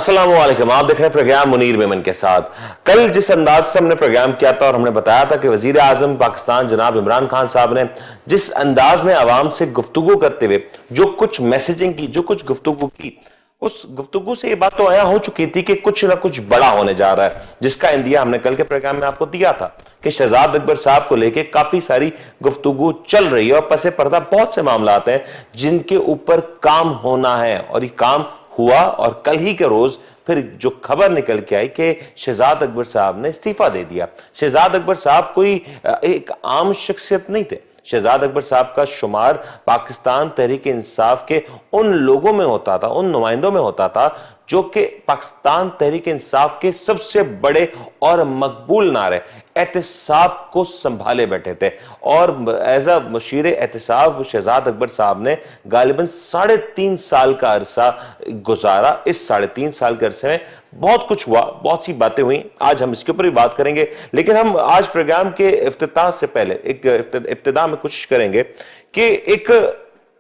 अस्सलामुअलैकुम। आप देख रहे हैं प्रोग्राम मुनीर मेमन के साथ। कल जिस अंदाज से हमने प्रोग्राम किया था और हमने बताया था कि वजीर आजम पाकिस्तान जनाब इमरान खान साहब ने जिस अंदाज में आवाम से गुफ्तगू करते हुए जो कुछ मैसेजिंग की, जो कुछ गुफ्तगू की, उस गुफ्तगू से ये बात तो आया हो चुकी थी कि कुछ ना कुछ बड़ा होने जा रहा है, जिसका इंदिया हमने कल के प्रोग्राम में आपको दिया था कि शहजाद अकबर साहब को लेके काफी सारी गुफ्तगू चल रही है और पसे पर्दा बहुत से मामला आते हैं जिनके ऊपर काम होना है। और ये काम हुआ और कल ही के रोज फिर जो खबर निकल के आई कि शहजाद अकबर साहब ने इस्तीफा दे दिया। शहजाद अकबर साहब कोई एक आम शख्सियत नहीं थे। शहजाद अकबर साहब का शुमार पाकिस्तान तहरीक इंसाफ के उन लोगों में होता था, उन नुमाइंदों में होता था जो कि पाकिस्तान तहरीक इंसाफ के सबसे बड़े और मकबूल नारे एहतिसाब को संभाले बैठे थे। और एज अ मुशीर एहतिसाब शहजाद अकबर साहब ने गालिबन 3.5 साल का अरसा गुजारा। इस 3.5 साल के अरसे में बहुत कुछ हुआ, बहुत सी बातें हुई। आज हम इसके ऊपर भी बात करेंगे, लेकिन हम आज प्रोग्राम के इफ्तिताह से पहले एक इब्तिदा में कोशिश करेंगे कि एक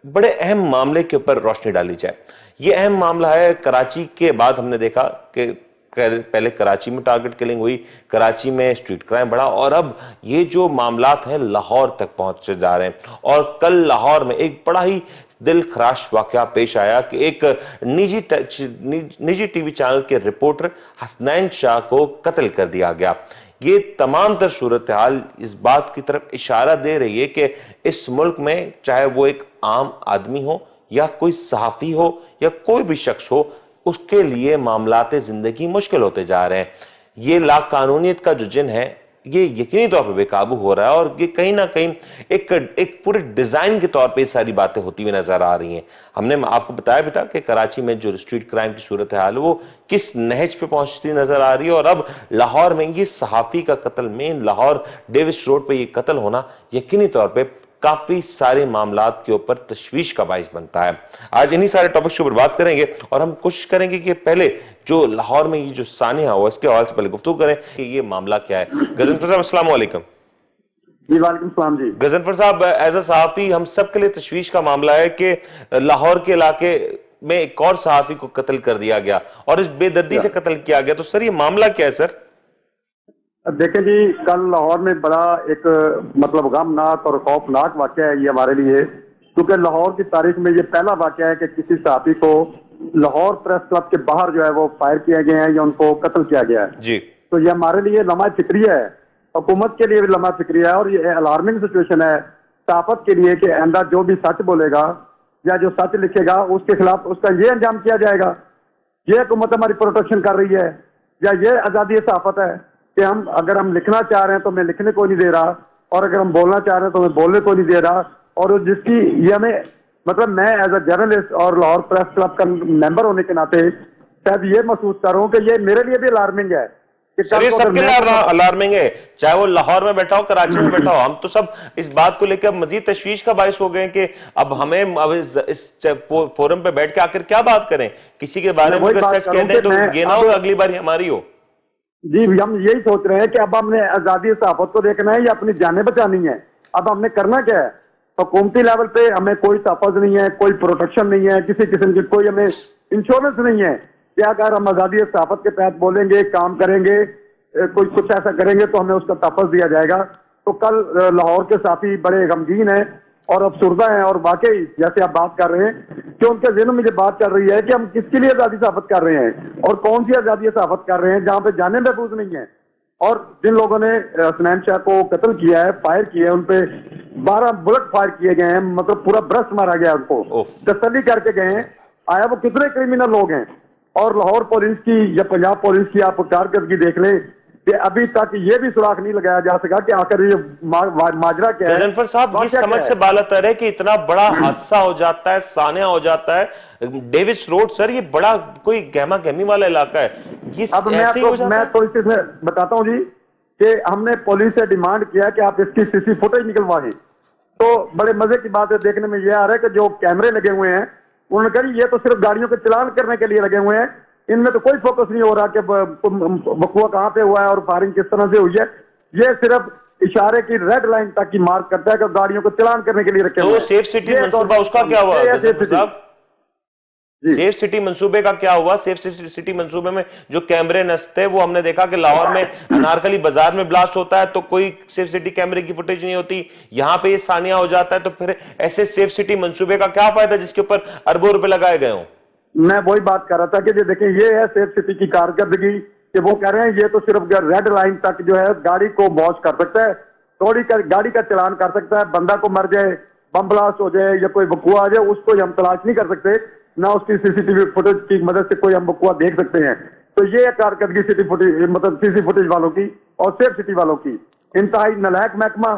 बड़े अहम मामले के ऊपर रोशनी डाली जाए। यह अहम मामला है कराची के बाद हमने देखा कि पहले कराची में टारगेट किलिंग हुई, कराची में स्ट्रीट क्राइम बढ़ा और अब ये जो मामलात हैं लाहौर तक पहुंचते जा रहे हैं। और कल लाहौर में एक बड़ा ही दिल खराश वाकया पेश आया कि एक निजी टीवी चैनल के रिपोर्टर हसनैन शाह को कत्ल कर दिया गया। ये तमाम तर सूरत हाल इस बात की तरफ इशारा दे रही है कि इस मुल्क में चाहे वो एक आम आदमी हो या कोई सहाफी हो या कोई भी शख्स हो, उसके लिए मामलाते जिंदगी मुश्किल होते जा रहे हैं। ये लाकानूनियत का जो जिन है ये यकीनी तौर पर बेकाबू हो रहा है और ये कहीं ना कहीं एक पूरे डिजाइन के तौर पे सारी बातें होती हुई नजर आ रही हैं। हमने आपको बताया भी था कि कराची में जो स्ट्रीट क्राइम की सूरत हाल है वो किस नहज पे पहुंचती नजर आ रही है और अब लाहौर में ये सहाफी का कत्ल, मेन लाहौर डेविस रोड पे ये कत्ल होना यकीनी तौर पे काफी सारे मामलात के ऊपर तशवीश का बाइस बनता है। आज इन्हीं सारे टॉपिक्स के ऊपर बात करेंगे और हम कोशिश करेंगे कि पहले जो लाहौर में ये जो सानिया हुआ इसके हवाले से पहले गुफ्तगू करें कि ये मामला क्या है। गजनफर साहब अस्सलाम वालेकुम। जी वालेकुम सलाम जी। गजनफर साहब, एज अ सहाफी हम सब के लिए तशवीश का मामला है कि लाहौर के इलाके में एक और सहाफी को कत्ल कर दिया गया और इस बेदर्दी से कत्ल किया गया। तो सर ये मामला क्या है सर? देखें जी, कल लाहौर में बड़ा एक मतलब गमनाक और खौफनाक वाकया है ये हमारे लिए, क्योंकि लाहौर की तारीख में ये पहला वाकया है कि किसी सहाफी को लाहौर प्रेस क्लब के बाहर जो है वो फायर किए गए हैं या उनको कत्ल किया गया है जी। तो ये हमारे लिए लम्हा फिक्रिया है, हुकूमत के लिए भी लम्हा फिक्रिया है और ये अलार्मिंग सिचुएशन है सहाफत के लिए कि आइंदा जो भी सच बोलेगा या जो सच लिखेगा उसके खिलाफ उसका ये अंजाम किया जाएगा। ये हुकूमत हमारी प्रोटेक्शन कर रही है या ये आज़ादी सहाफत है कि हम अगर हम लिखना चाह रहे हैं तो मैं लिखने को नहीं दे रहा और अगर हम बोलना चाह रहे हैं तो मैं बोलने को नहीं दे रहा। और जिसकी ये हमें मतलब मैं एज अ जर्नलिस्ट और लाहौर प्रेस क्लब का मेंबर होने के नाते शायद ये महसूस कर रहा हूँ कि ये मेरे लिए भी अलार्मिंग है कि सर ये सबके लिए अलार्मिंग है, चाहे वो लाहौर में बैठा हो कराची में बैठा हो। हम तो सब इस बात को लेकर मजीद तशवीश का बायस हो गए कि अब हमें अब इस फोरम पे बैठ के आखिर क्या बात करें। किसी के बारे में अगर सच कहते हैं तो ये ना होगा अगली बार हमारी हो। जी, हम यही सोच रहे हैं कि अब हमने आजादी सहाफत को देखना है या अपनी जानें बचानी है। अब हमने करना क्या है? हुकूमती लेवल पे हमें कोई तहफ़्फ़ुज़ नहीं है, कोई प्रोटेक्शन नहीं है, किसी किस्म की कोई हमें इंश्योरेंस नहीं है कि अगर हम आजादी सहाफत के तहत बोलेंगे, काम करेंगे, कोई कुछ ऐसा करेंगे तो हमें उसका तहफ़्फ़ुज़ दिया जाएगा। तो कल लाहौर के साथी बड़े गमगीन हैं और अफसुर्दा हैं और वाकई जैसे आप बात कर रहे हैं कि उनके ज़हन में ये बात चल रही है कि हम किसके लिए आज़ादी सहाफत कर रहे हैं और कौन सी आज़ादी सहाफत कर रहे हैं जहां पे जाने महफूज नहीं है। और जिन लोगों ने हसनैन शाह को कत्ल किया है, फायर किया है, उनपे 12 बुलेट फायर किए गए हैं, मतलब पूरा ब्रश मारा गया उनको, तसल्ली करके गए हैं। आया वो कितने क्रिमिनल लोग हैं। और लाहौर पुलिस की या पंजाब पुलिस की आप कारकर्दगी देख लें कि अभी तक ये भी सुराख नहीं लगाया जा सका कि आखिर ये माजरा क्या है। गजनफर साहब, ये समझ से बालातर है कि इतना बड़ा हादसा हो जाता है, सानिया हो जाता है डेविस रोड। सर ये बड़ा कोई गहमा गहमी वाला इलाका है, ये अब मैं तो इसी से बताता हूँ जी कि हमने पुलिस से डिमांड किया कि आप इसकी सीसी फुटेज निकलवाएं। तो बड़े मजे की बात है, देखने में यह आ रहा है कि जो कैमरे लगे हुए हैं उन्होंने कहा ये तो सिर्फ गाड़ियों के चलान करने के लिए लगे हुए हैं, इनमें तो कोई फोकस नहीं हो रहा कि वकूआ कहां पे हुआ है और फायरिंग किस तरह से हुई है। ये सिर्फ इशारे की रेड लाइन तक की मार्क करता है कि गाड़ियों को चलान करने के लिए रखे हुए हैं। सेफ सिटी मंसूबा उसका क्या हुआ? सेफ सिटी मंसूबे का क्या हुआ? सेफ सिटी मंसूबे में जो कैमरे नस्ब थे, वो हमने देखा कि लाहौर में अनारकली बाजार में ब्लास्ट होता है तो कोई सेफ सिटी कैमरे की फुटेज नहीं होती, यहां पे ये सानिया हो जाता है, तो फिर ऐसे सेफ सिटी मंसूबे का क्या फायदा जिसके ऊपर अरबों रुपए लगाए गए हों? मैं वही बात कर रहा था कि देखिए ये है सेफ सिटी की कारकर्दगी, कि वो कह रहे हैं ये तो सिर्फ रेड लाइन तक जो है गाड़ी को वॉश कर सकता है, थोड़ी गाड़ी का चलान कर सकता है, बंदा को मर जाए, बम ब्लास्ट हो जाए या कोई वकुआ आ जाए, उसको हम तलाश नहीं कर सकते, ना उसकी सीसीटीवी फुटेज की मदद से कोई हम वकुआ देख सकते हैं। तो ये है कारकर्दगी सिटी फुटेज, मतलब सीसी फुटेज वालों की और सेफ सिटी वालों की। इंतहाई नालायक महकमा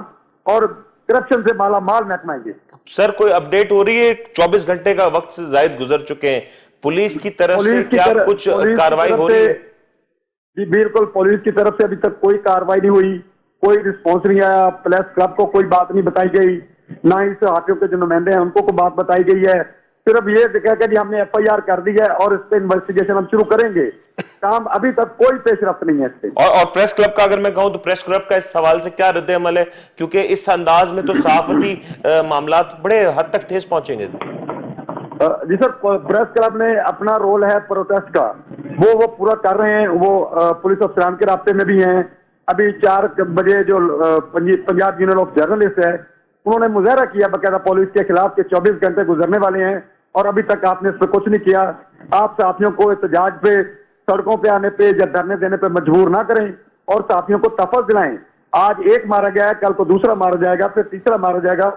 और करप्शन से माला माल महकमा है। सर कोई अपडेट हो रही है? 24 घंटे का वक्त से ज्यादा गुजर चुके हैं, पुलिस की तरफ से क्या कुछ कार्रवाई हो रही है? जी बिल्कुल, पुलिस की तरफ से अभी तक कोई कार्रवाई नहीं हुई, कोई रिस्पॉन्स नहीं आया, प्रेस क्लब को कोई बात नहीं बताई गई, ना ही सहाफियों के जो नुमाइंदे हैं उनको कोई बात बताई गई है। सिर्फ ये देखा कि हमने FIR कर दी है और इस पे इन्वेस्टिगेशन हम शुरू करेंगे, काम अभी तक कोई पेशरफ्त नहीं है इस पे। और प्रेस क्लब का अगर मैं कहूं तो प्रेस क्लब का इस सवाल से क्या रद्द अमल है? क्योंकि इस अंदाज में तो सहाफती मामला बड़े हद तक ठेस पहुंचेंगे। जी सर, प्रेस क्लब ने अपना रोल है प्रोटेस्ट का, वो पूरा कर रहे हैं, वो पुलिस अफसरान के रास्ते में भी हैं। अभी 4 बजे जो पंजाब यूनियन ऑफ जर्नलिस्ट है, उन्होंने मुजाहरा किया बकायदा पुलिस के खिलाफ के 24 घंटे गुजरने वाले हैं और अभी तक आपने इस पर कुछ नहीं किया। आप साथियों को एहतजाज पे, सड़कों पे आने पे या धरने देने पे मजबूर ना करें और साथियों को तफस दिलाएं। आज एक मारा गया है, कल को दूसरा मारा जाएगा, फिर तीसरा मारा जाएगा।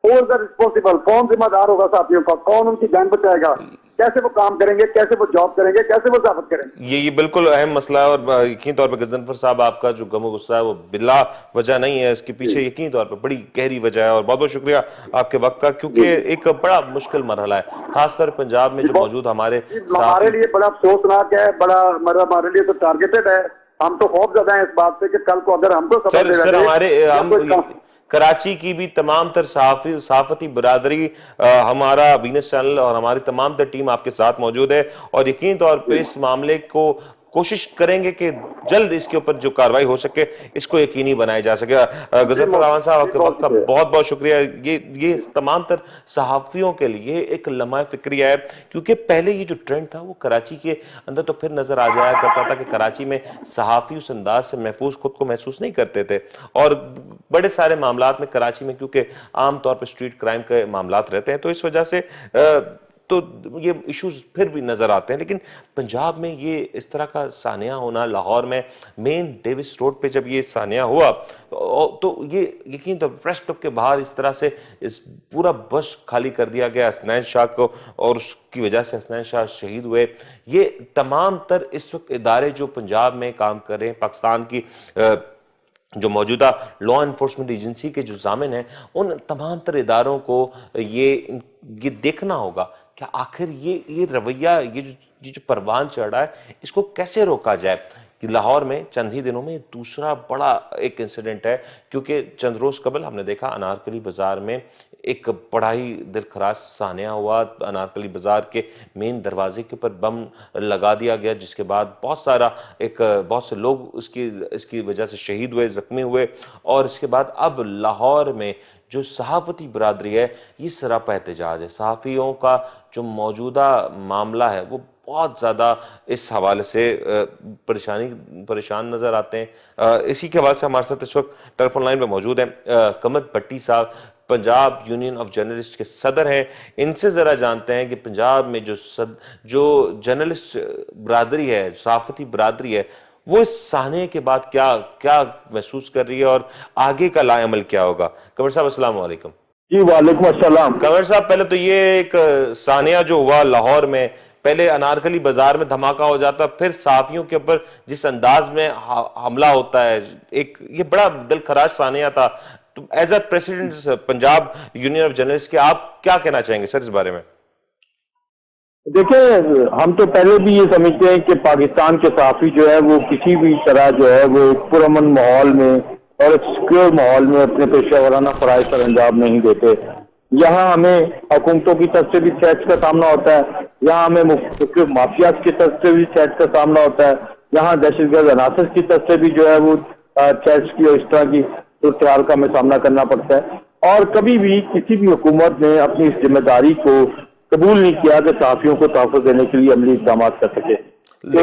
रिस्पॉन्सिबल कौन जिम्मेदार होगा साथियों का? कौन उनकी जान बचाएगा? कैसे वो काम करेंगे, कैसे वो जॉब करेंगे, कैसे वो ज़ाबत करेंगे? ये बिल्कुल अहम मसला है और यकीन तौर पर गजनफर साहब आपका जो गम गुस्सा है वो बिला वजह नहीं है, इसके पीछे यकीन तौर पर बड़ी गहरी वजह है। और बहुत बहुत शुक्रिया आपके वक्त का, क्योंकि एक बड़ा मुश्किल मरहला है खासतौर पंजाब में जो मौजूद हमारे लिए बड़ा अफसोसनाक है, बड़ा हमारे लिए तो टारगेटेड है। हम तो खौफ ज्यादा है इस बात से कि कल को अगर हमको सर हमारे कराची की भी तमाम तर सहाफती बरादरी, हमारा वीनस चैनल और हमारी तमाम तर टीम आपके साथ मौजूद है और यकीन तौर पे इस मामले को कोशिश करेंगे कि जल्द इसके ऊपर जो कार्रवाई हो सके इसको यकीनी बनाया जा सके। गजनफर रावत साहब आपके वक्त का बहुत बहुत शुक्रिया। ये तमाम तर सहाफियों के लिए एक लम्हा फिक्रिया है, क्योंकि पहले ये जो ट्रेंड था वो कराची के अंदर तो फिर नजर आ जाया करता था कि कराची में सहाफी उस अंदाज से महफूज खुद को महसूस नहीं करते थे और बड़े सारे मामलात में कराची में, क्योंकि आमतौर पर स्ट्रीट क्राइम के मामलात रहते हैं, तो इस वजह से तो ये इश्यूज फिर भी नजर आते हैं। लेकिन पंजाब में ये इस तरह का सानिया होना, लाहौर में मेन डेविस रोड पे जब ये सानिया हुआ तो ये यकीन तो प्रेस क्लब के बाहर इस तरह से इस पूरा बस खाली कर दिया गया हसनैन शाह को और उसकी वजह से हसनैन शाह शहीद हुए। ये तमाम तर इस वक्त इदारे जो पंजाब में काम कर रहे हैं, पाकिस्तान की जो मौजूदा लॉ एनफोर्समेंट एजेंसी के जो जामिन हैं, उन तमाम तर इदारों को ये देखना होगा कि आखिर ये रवैया, ये जो परवान चढ़ रहा है, इसको कैसे रोका जाए। कि लाहौर में चंद ही दिनों में दूसरा बड़ा एक इंसिडेंट है, क्योंकि चंद रोज कबल हमने देखा अनारकली बाजार में एक बड़ा ही दिलखराश सानिया हुआ। अनारकली बाजार के मेन दरवाजे के ऊपर बम लगा दिया गया, जिसके बाद बहुत से लोग इसकी वजह से शहीद हुए, जख्मी हुए। और इसके बाद अब लाहौर में जो सहाफती बरादरी है, ये सरापा एहतजाज है। सहाफ़ियों का जो मौजूदा मामला है वो बहुत ज़्यादा इस हवाले से परेशान नज़र आते हैं। इसी के हवाले से हमारे साथ इस वक्त टेलीफोन लाइन पे मौजूद हैं कमर भट्टी साहब, पंजाब यूनियन ऑफ जर्नलिस्ट के सदर हैं। इनसे ज़रा जानते हैं कि पंजाब में जो जर्नलिस्ट बरादरी है, सहाफ़ती बरादरी है, वो इस सानिया के बाद क्या महसूस कर रही है और आगे का लाएअमल क्या होगा। कमर साहब अस्सलाम वालेकुम। जी वालेकुम अस्सलाम। कमर साहब, पहले तो ये एक सानिया जो हुआ लाहौर में, पहले अनारकली बाजार में धमाका हो जाता, फिर सहाफियों के ऊपर जिस अंदाज में हमला होता है, एक ये बड़ा दिलखराश सानिया था। तो as a president Punjab union of journalist के आप क्या कहना चाहेंगे सर इस बारे में? देखिए, हम तो पहले भी ये समझते हैं कि पाकिस्तान के सहाफी जो है वो किसी भी तरह जो है वो पुरअमन माहौल में और एक सिक्योर माहौल में अपने पेशा वाराना फ़राइज़ सर अंजाम नहीं देते। यहाँ हमें हुकूमतों की तरफ से भी थ्रेट्स का सामना होता है, यहाँ हमें मुख्तलिफ माफियाज की तरफ से भी थ्रेट्स का सामना होता है, यहाँ दहशतगर्द अनासर की तरफ से भी जो है वो थ्रेट्स की और इस तरह की सूरत का हमें सामना करना पड़ता है। और कभी भी किसी भी हुकूमत ने अपनी इस जिम्मेदारी को कबूल नहीं किया कि सहाफियों को तहफ़्फ़ुज़ देने के लिए अमली इक़दाम कर सके। तो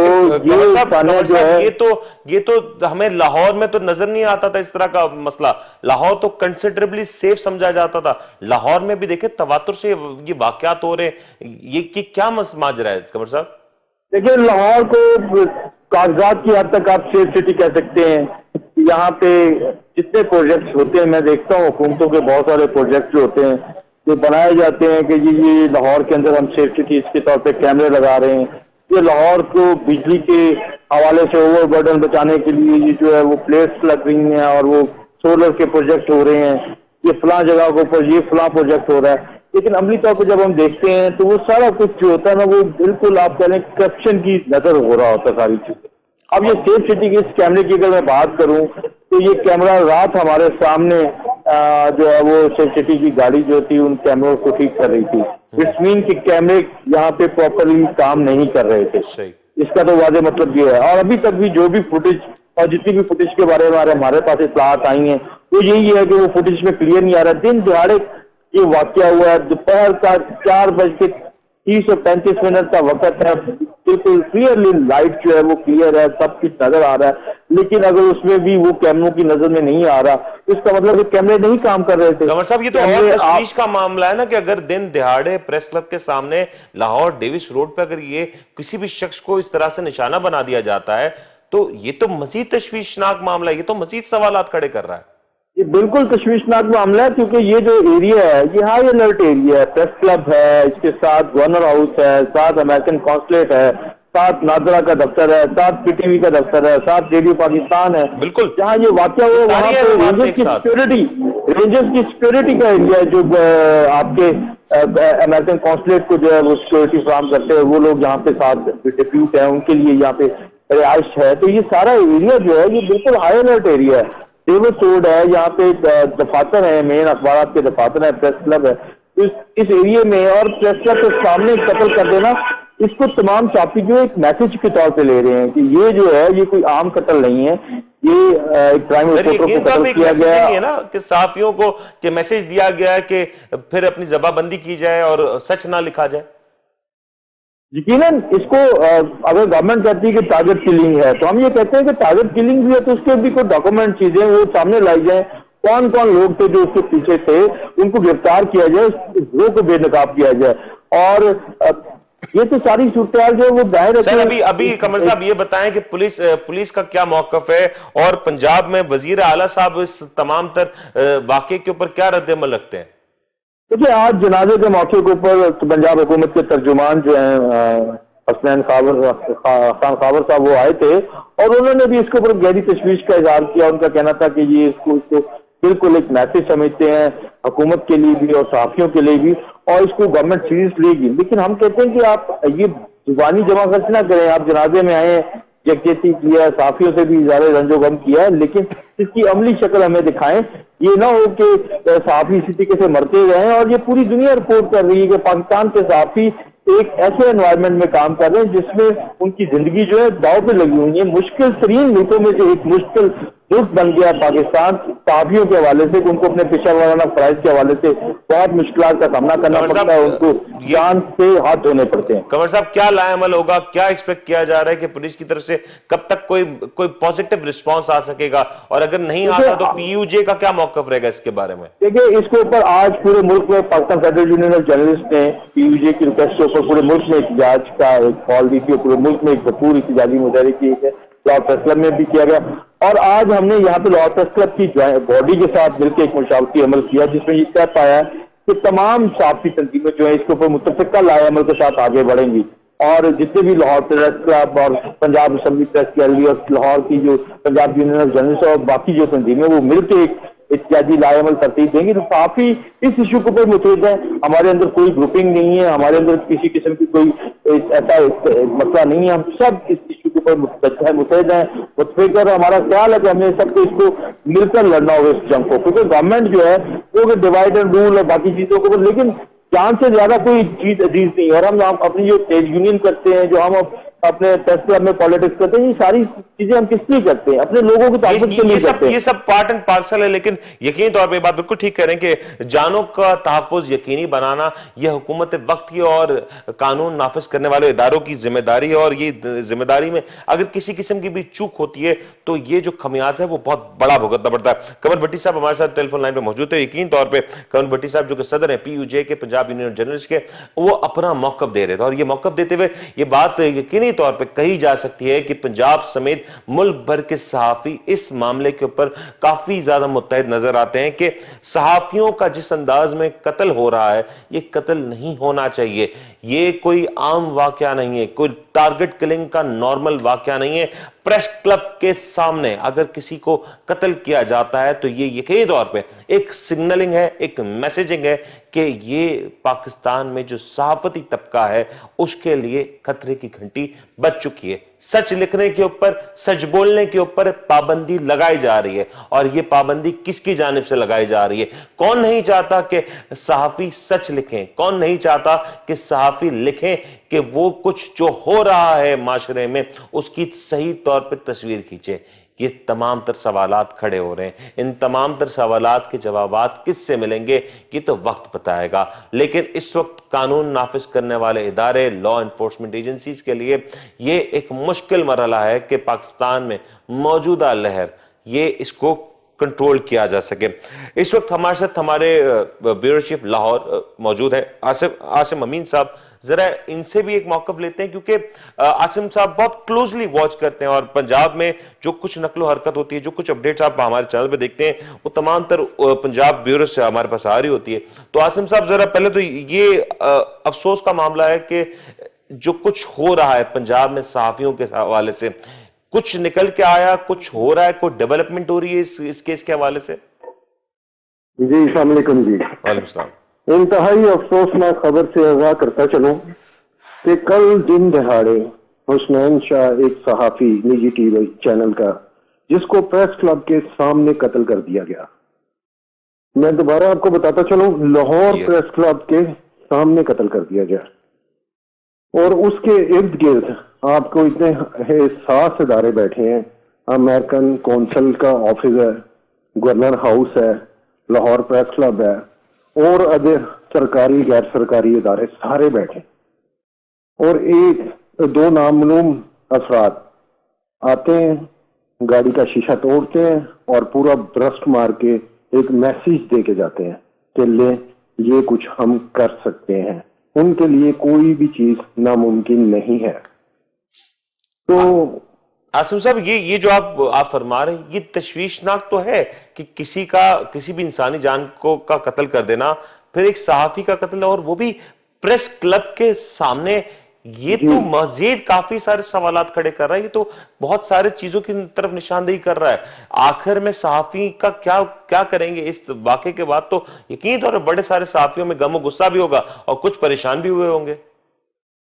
ये तो हमें लाहौर में तो नजर नहीं आता था इस तरह का मसला। लाहौर तो कंसिडरेबली सेफ समझा जाता था। लाहौर में भी देखे तवातुर से ये वाकयात हो रहे, ये क्या माजरा है कमर साहब? देखिए, लाहौर को कागजात की हद तक आप सेफ सिटी कह सकते हैं। यहाँ पे जितने प्रोजेक्ट्स होते हैं, मैं देखता हूँ हुकूमतों के बहुत सारे प्रोजेक्ट जो होते हैं, जो बनाए जाते हैं कि ये लाहौर के अंदर हम सेफ सिटी के तौर पे कैमरे लगा रहे हैं, ये लाहौर को बिजली के हवाले से ओवरबर्डन बचाने के लिए ये जो है वो प्लेट्स लग रही हैं और वो सोलर के प्रोजेक्ट हो रहे हैं, ये फलां जगह के ऊपर ये फलां प्रोजेक्ट हो रहा है। लेकिन अमली तौर पर जब हम देखते हैं तो वो सारा कुछ जो होता है ना, वो बिल्कुल आप कह लें करप्शन की नजर हो रहा होता है सारी चीजें। अब ये सेफ सिटी के इस कैमरे की अगर मैं बात करूं तो ये कैमरा रात हमारे सामने जो है वो सेफ सिटी की गाड़ी जो थी उन कैमरों को ठीक कर रही थी। इट्स मीन कि कैमरे यहाँ पे प्रॉपरली काम नहीं कर रहे थे। इसका तो वादे मतलब ये है। और अभी तक भी जो भी फुटेज और जितनी भी फुटेज के बारे में हमारे पास इत्तलात आई हैं वो यही है कि वो फुटेज में क्लियर नहीं आ रहा। दिन दिहाड़े ये वाकया हुआ है, दोपहर का 4:30 का वक्त है, बिल्कुल क्लियरली लाइट जो है वो क्लियर है, सब कुछ नजर आ रहा है। लेकिन अगर उसमें भी वो कैमरों की नजर में नहीं आ रहा, इसका मतलब कि कैमरे नहीं काम कर रहे थे। कमर साहब, ये तो और तशवीश का मामला है ना कि अगर दिन दिहाड़े प्रेस क्लब के सामने लाहौर डेविस रोड पे अगर ये किसी भी शख्स को इस तरह से निशाना बना दिया जाता है तो ये तो मजीद तशवीशनाक मामला है, ये तो मजीद सवालात खड़े कर रहा है। ये बिल्कुल तशवीशनाक मामला है, क्योंकि ये जो एरिया है ये हाई अलर्ट एरिया है। प्रेस क्लब है, इसके साथ गवर्नर हाउस है, साथ अमेरिकन कॉन्सुलेट है, साथ नादरा का दफ्तर है, साथ पीटीवी का दफ्तर है, साथ रेडियो पाकिस्तान है। बिल्कुल, जहाँ ये वाकया हुआ वहाँ पे रेंजर्स की सिक्योरिटी का एरिया है, जो आपके अमेरिकन कॉन्सुलेट को जो है वो सिक्योरिटी फराहम करते हैं, वो लोग यहाँ पे साथ डिप्यूट है, उनके लिए यहाँ पे रिहाइश है। तो ये सारा एरिया जो है ये बिल्कुल हाई अलर्ट एरिया है। डेविस रोड है, यहाँ पे दफातर है, मेन अखबार के दफातर है, प्रेस क्लब है। इस एरिया में और प्रेस क्लब के सामने कत्ल कर देना, इसको तमाम साथी जो एक मैसेज के तौर पे ले रहे हैं कि ये जो है ये कोई आम कत्ल नहीं है, ये एक क्राइम रिपोर्टर को कत्ल किया गया है ना, कि साथियों को कि मैसेज दिया गया है कि फिर अपनी जबाबंदी की जाए और सच ना लिखा जाए। यकीनन इसको अगर गवर्नमेंट कहती है कि टारगेट किलिंग है तो हम ये कहते हैं कि टारगेट किलिंग भी है, तो उसके भी कोई डॉक्यूमेंट चीजें वो सामने लाई जाए। कौन कौन लोग थे जो उसके पीछे थे, उनको गिरफ्तार किया जाए, वो को बेनकाब किया जाए। और ये तो सारी सूरत जो वो दायर सर, अभी कमर साहब ये बताएं कि पुलिस का क्या मौकफ है और पंजाब में वजीर आला साहब इस तमाम तर वाकये के ऊपर क्या रद्द-ए-अमल रखते हैं? देखिए, आज जनाजे के मौके के ऊपर पंजाब हुकूमत के तर्जुमान जो है हसनैन खान खावर साहब वो आए थे और उन्होंने भी इसके ऊपर गहरी तशवीश का इजहार किया। उनका कहना था कि ये इसको बिल्कुल एक मैसेज समझते हैं हुकूमत के लिए भी और सहाफियों के लिए भी, और इसको गवर्नमेंट सीरियस लेगी। लेकिन हम कहते हैं कि आप ये जुबानी जमा खर्च ना करें। आप जनाजे में आए, यकजहती किया, सहाफियों से भी इज़हार रंजो-गम किया, लेकिन इसकी अमली शक्ल हमें दिखाएं। ये ना हो कि सहाफी इसी तरीके से मरते रहें। और ये पूरी दुनिया रिपोर्ट कर रही है कि पाकिस्तान के सहाफी एक ऐसे एनवायरनमेंट में काम कर रहे हैं जिसमें उनकी जिंदगी जो है दांव पे लगी हुई है। मुश्किल तरीन मुल्कों में से एक मुश्किल मुल्क बन गया पाकिस्तान सहाफियों के हवाले से, उनको अपने पेशा वाराना फराइज के हवाले से बहुत मुश्किल का सामना करना पड़ता है, उनको जान से हाथ धोने पड़ते हैं। कंवर साहब, क्या लाएअमल होगा, क्या एक्सपेक्ट किया जा रहा है कि पुलिस की तरफ से कब तक कोई पॉजिटिव रिस्पॉन्स आ सकेगा, और अगर नहीं आता तो पीयूजे का क्या मौकफ रहेगा इसके बारे में? देखिए, इसके ऊपर आज पूरे मुल्क में Pakistan federal union of journalist ने पीयूजे की रिक्वेस्ट के ऊपर पूरे मुल्क में एहतजाज का एक कॉल दी थी। पूरे मुल्क में एक भरपूर एहतजाजी मुजाहरे किए गए, लाहौर प्रेस क्लब में भी किया गया। और आज हमने यहाँ पे लाहौर प्रेस क्लब की बॉडी के साथ मिलकर एक मुशावरती अमल किया जिसमें ये तय पाया कि तमाम सहाफी तंजीमें जो है इसके ऊपर मुतफ़िका लाए अमल के साथ आगे बढ़ेंगी। और जितने भी लाहौर प्रेस क्लब और पंजाब असेंबली प्रेस गैलरी और लाहौर की जो पंजाब यूनियन ऑफ जर्नलिस्ट और बाकी जो तंजीमें वो मिलकर एक इत्यादि लाएअमल तरतीब देंगी। तो काफी इस इशू के ऊपर मुतहद है। हमारे अंदर कोई ग्रुपिंग नहीं है, हमारे अंदर किसी किस्म की कोई ऐसा मसला नहीं है। हम सब इस इशू के ऊपर मुतहद है, मुतफिक है। हमारा ख्याल है कि हमने सबको इसको मिलकर लड़ना होगा इस जंग को, क्योंकि गवर्नमेंट जो है वो डिवाइड एंड रूल और बाकी चीजों के ऊपर, लेकिन जान से ज्यादा कोई चीज अजीज नहीं। और हम अपनी जो ट्रेड यूनियन करते हैं, जो हम अपने प्रेस क्लब में पॉलिटिक्स करते हैं, ये सारी चीजें हम किस लिए करते हैं? अपने लोगों की ताकत के लिए करते हैं। ये सब पार्ट एंड पार्सल है। लेकिन यकीनी तौर पे बात बिल्कुल ठीक कह रहे हैं कि जानों का तहफ्फुज यकीनी बनाना यह हुकूमत वक्त की और कानून नाफिज करने वाले इदारों की जिम्मेदारी है। और ये जिम्मेदारी में अगर किसी किस्म की भी चूक होती है तो ये जो खमियाजा है वो बहुत बड़ा भुगतना पड़ता है। कमर भट्टी साहब हमारे साथ टेलीफोन लाइन पे मौजूद है। यकीन तौर पर कमर भट्टी साहब जो कि सदर है PUJ के, पंजाब यूनियन जर्नलिस्ट के, वो अपना मौकफ दे रहे थे। और ये मौकफ देते हुए ये बात यकीनी तौर पर कही जा सकती है कि पंजाब समेत मुल्क भर के सहाफी इस मामले के ऊपर काफी ज्यादा मुत्तहिद नजर आते हैं कि सहाफियों का जिस अंदाज में कत्ल हो रहा है ये कत्ल नहीं होना चाहिए। ये कोई आम वाकया नहीं है, कोई टारगेट किलिंग का नॉर्मल वाकया नहीं है। प्रेस क्लब के सामने अगर किसी को कत्ल किया जाता है तो ये यकीनी तौर पे एक सिग्नलिंग है, एक मैसेजिंग है कि ये पाकिस्तान में जो सहाफती तबका है उसके लिए खतरे की घंटी बज चुकी है। सच लिखने के ऊपर, सच बोलने के ऊपर पाबंदी लगाई जा रही है। और ये पाबंदी किसकी जानिब से लगाई जा रही है? कौन नहीं चाहता कि सहाफी सच लिखें? कौन नहीं चाहता कि सहाफी लिखें कि वो कुछ जो हो रहा है माशरे में उसकी सही तौर पर तस्वीर खींचे? ये तमाम तर सवालात खड़े हो रहे हैं। इन तमाम तर सवालात के जवाबात किससे मिलेंगे ये तो वक्त बताएगा। लेकिन इस वक्त कानून नाफिज करने वाले इदारे, लॉ एनफोर्समेंट एजेंसीज के लिए ये एक मुश्किल मरहला है कि पाकिस्तान में मौजूदा लहर ये इसको कंट्रोल किया जा सके। इस वक्त हमारे साथ हमारे ब्यूरो चीफ लाहौर मौजूद है आसिम अमीन साहब। जरा इनसे भी एक मौकफ लेते हैं क्योंकि आसिम साहब बहुत क्लोजली वॉच करते हैं और पंजाब में जो कुछ नकलो हरकत होती है, जो कुछ अपडेट्स आप हमारे चैनल पे देखते हैं वो तमाम तर पंजाब ब्यूरो से हमारे पास आ रही होती है। तो आसिम साहब जरा पहले तो ये अफसोस का मामला है कि जो कुछ हो रहा है पंजाब में सहाफियों के हवाले से, कुछ निकल के आया, कुछ हो रहा है, कोई डेवलपमेंट हो रही है इस केस के हवाले से? जी अस्सलाम वालेकुम। जी वालेकुम सलाम। इंतहाई अफसोसनाक खबर से आगाह करता चलूं कि कल दिन दहाड़े हुसनैन शाह, एक सहाफी निजी टीवी चैनल का, जिसको प्रेस क्लब के सामने कत्ल कर दिया गया। मैं दोबारा आपको बताता चलूं, लाहौर प्रेस क्लब के सामने कत्ल कर दिया गया। और उसके इर्द गिर्द आपको इतने सात इदारे बैठे हैं। अमेरिकन कौंसल का ऑफिस है, गवर्नर हाउस है, लाहौर प्रेस क्लब है और अदर सरकारी गैर सरकारी इदारे सारे बैठे। और एक दो नामालूम अफराद आते हैं, गाड़ी का शीशा तोड़ते हैं और पूरा ब्रस्ट मार के एक मैसेज दे के जाते हैं कि ले ये कुछ हम कर सकते हैं। उनके लिए कोई भी चीज नामुमकिन नहीं है। तो आसिम साहब ये जो आप फरमा रहे हैं ये तशवीशनाक तो है कि किसी भी इंसानी जान को का कत्ल कर देना, फिर एक सहाफी का कत्ल और वो भी प्रेस क्लब के सामने, ये तो मजीद काफी सारे सवालात खड़े कर रहा है। ये तो बहुत सारे चीजों की तरफ निशानदेही कर रहा है। आखिर में सहाफी का क्या करेंगे इस वाकये के बाद? तो यकीन तौर पर बड़े सारे सहाफियों में गम और गुस्सा भी होगा और कुछ परेशान भी हुए होंगे।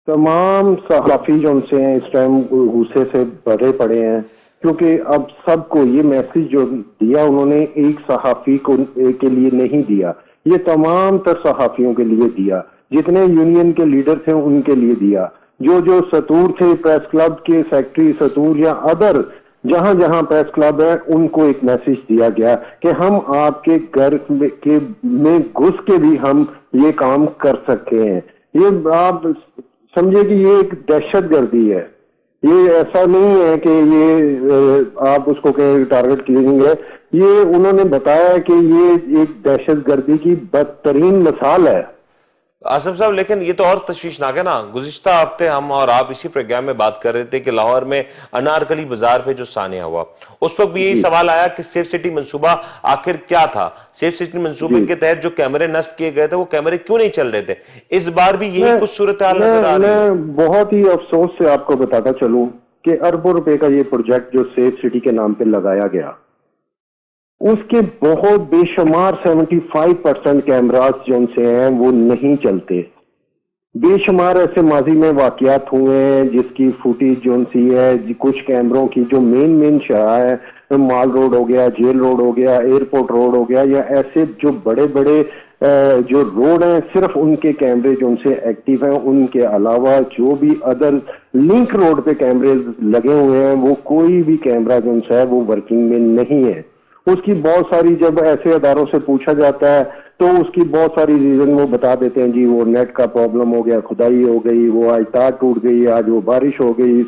तमाम सहाफी जो उनसे हैं इस टाइम गुस्से से भरे पड़े हैं, क्योंकि अब सबको ये मैसेज जो दिया उन्होंने एक सहाफी को के लिए नहीं दिया, ये तमाम तर सहाफियों के लिए दिया। जितने यूनियन के लीडर थे उनके लिए दिया, जो सतूर थे प्रेस क्लब के सेक्रेटरी सतूर या अदर जहां जहां प्रेस क्लब है, उनको एक मैसेज दिया गया कि हम आपके घर में घुस के भी हम ये काम कर सकते हैं। ये आप समझे कि ये एक दहशतगर्दी है। ये ऐसा नहीं है कि ये आप उसको कहें टारगेट किलिंग है। ये उन्होंने बताया कि ये एक दहशतगर्दी की बदतरीन मिसाल है। आसिम साहब लेकिन ये तो और तशवीशनाक है ना। गुज़िश्ता हफ्ते हम और आप इसी प्रोग्राम में बात कर रहे थे कि लाहौर में अनारकली बाजार पे जो सानिया हुआ, उस वक्त भी यही सवाल आया कि सेफ सिटी मंसूबा आखिर क्या था? सेफ सिटी मंसूबे के तहत जो कैमरे नस्ब किए गए थे वो कैमरे क्यों नहीं चल रहे थे? इस बार भी यही कुछ सूरत हाल नजर आ रही है। मैं बहुत ही अफसोस से आपको बताता चलूं कि अरबों रुपए का ये प्रोजेक्ट जो सेफ सिटी के नाम पे लगाया गया, उसके बहुत बेशुमार 75% कैमरास जो उनसे हैं वो नहीं चलते। बेशुमार ऐसे माजी में वाकयात हुए हैं जिसकी फुटेज जो सी है, कुछ कैमरों की जो मेन शहर है, माल रोड हो गया, जेल रोड हो गया, एयरपोर्ट रोड हो गया, या ऐसे जो बड़े बड़े जो रोड है सिर्फ उनके कैमरे जो उनसे एक्टिव हैं, उनके अलावा जो भी अदर लिंक रोड पे कैमरे लगे हुए हैं वो कोई भी कैमरा जो उनसे है वो वर्किंग में नहीं है। उसकी बहुत सारी, जब ऐसे अदारों से पूछा जाता है तो उसकी बहुत सारी रीजन वो बता देते हैं, जी वो नेट का प्रॉब्लम हो गया, खुदाई हो गई, वो आज तार टूट गई, आज वो बारिश हो गई,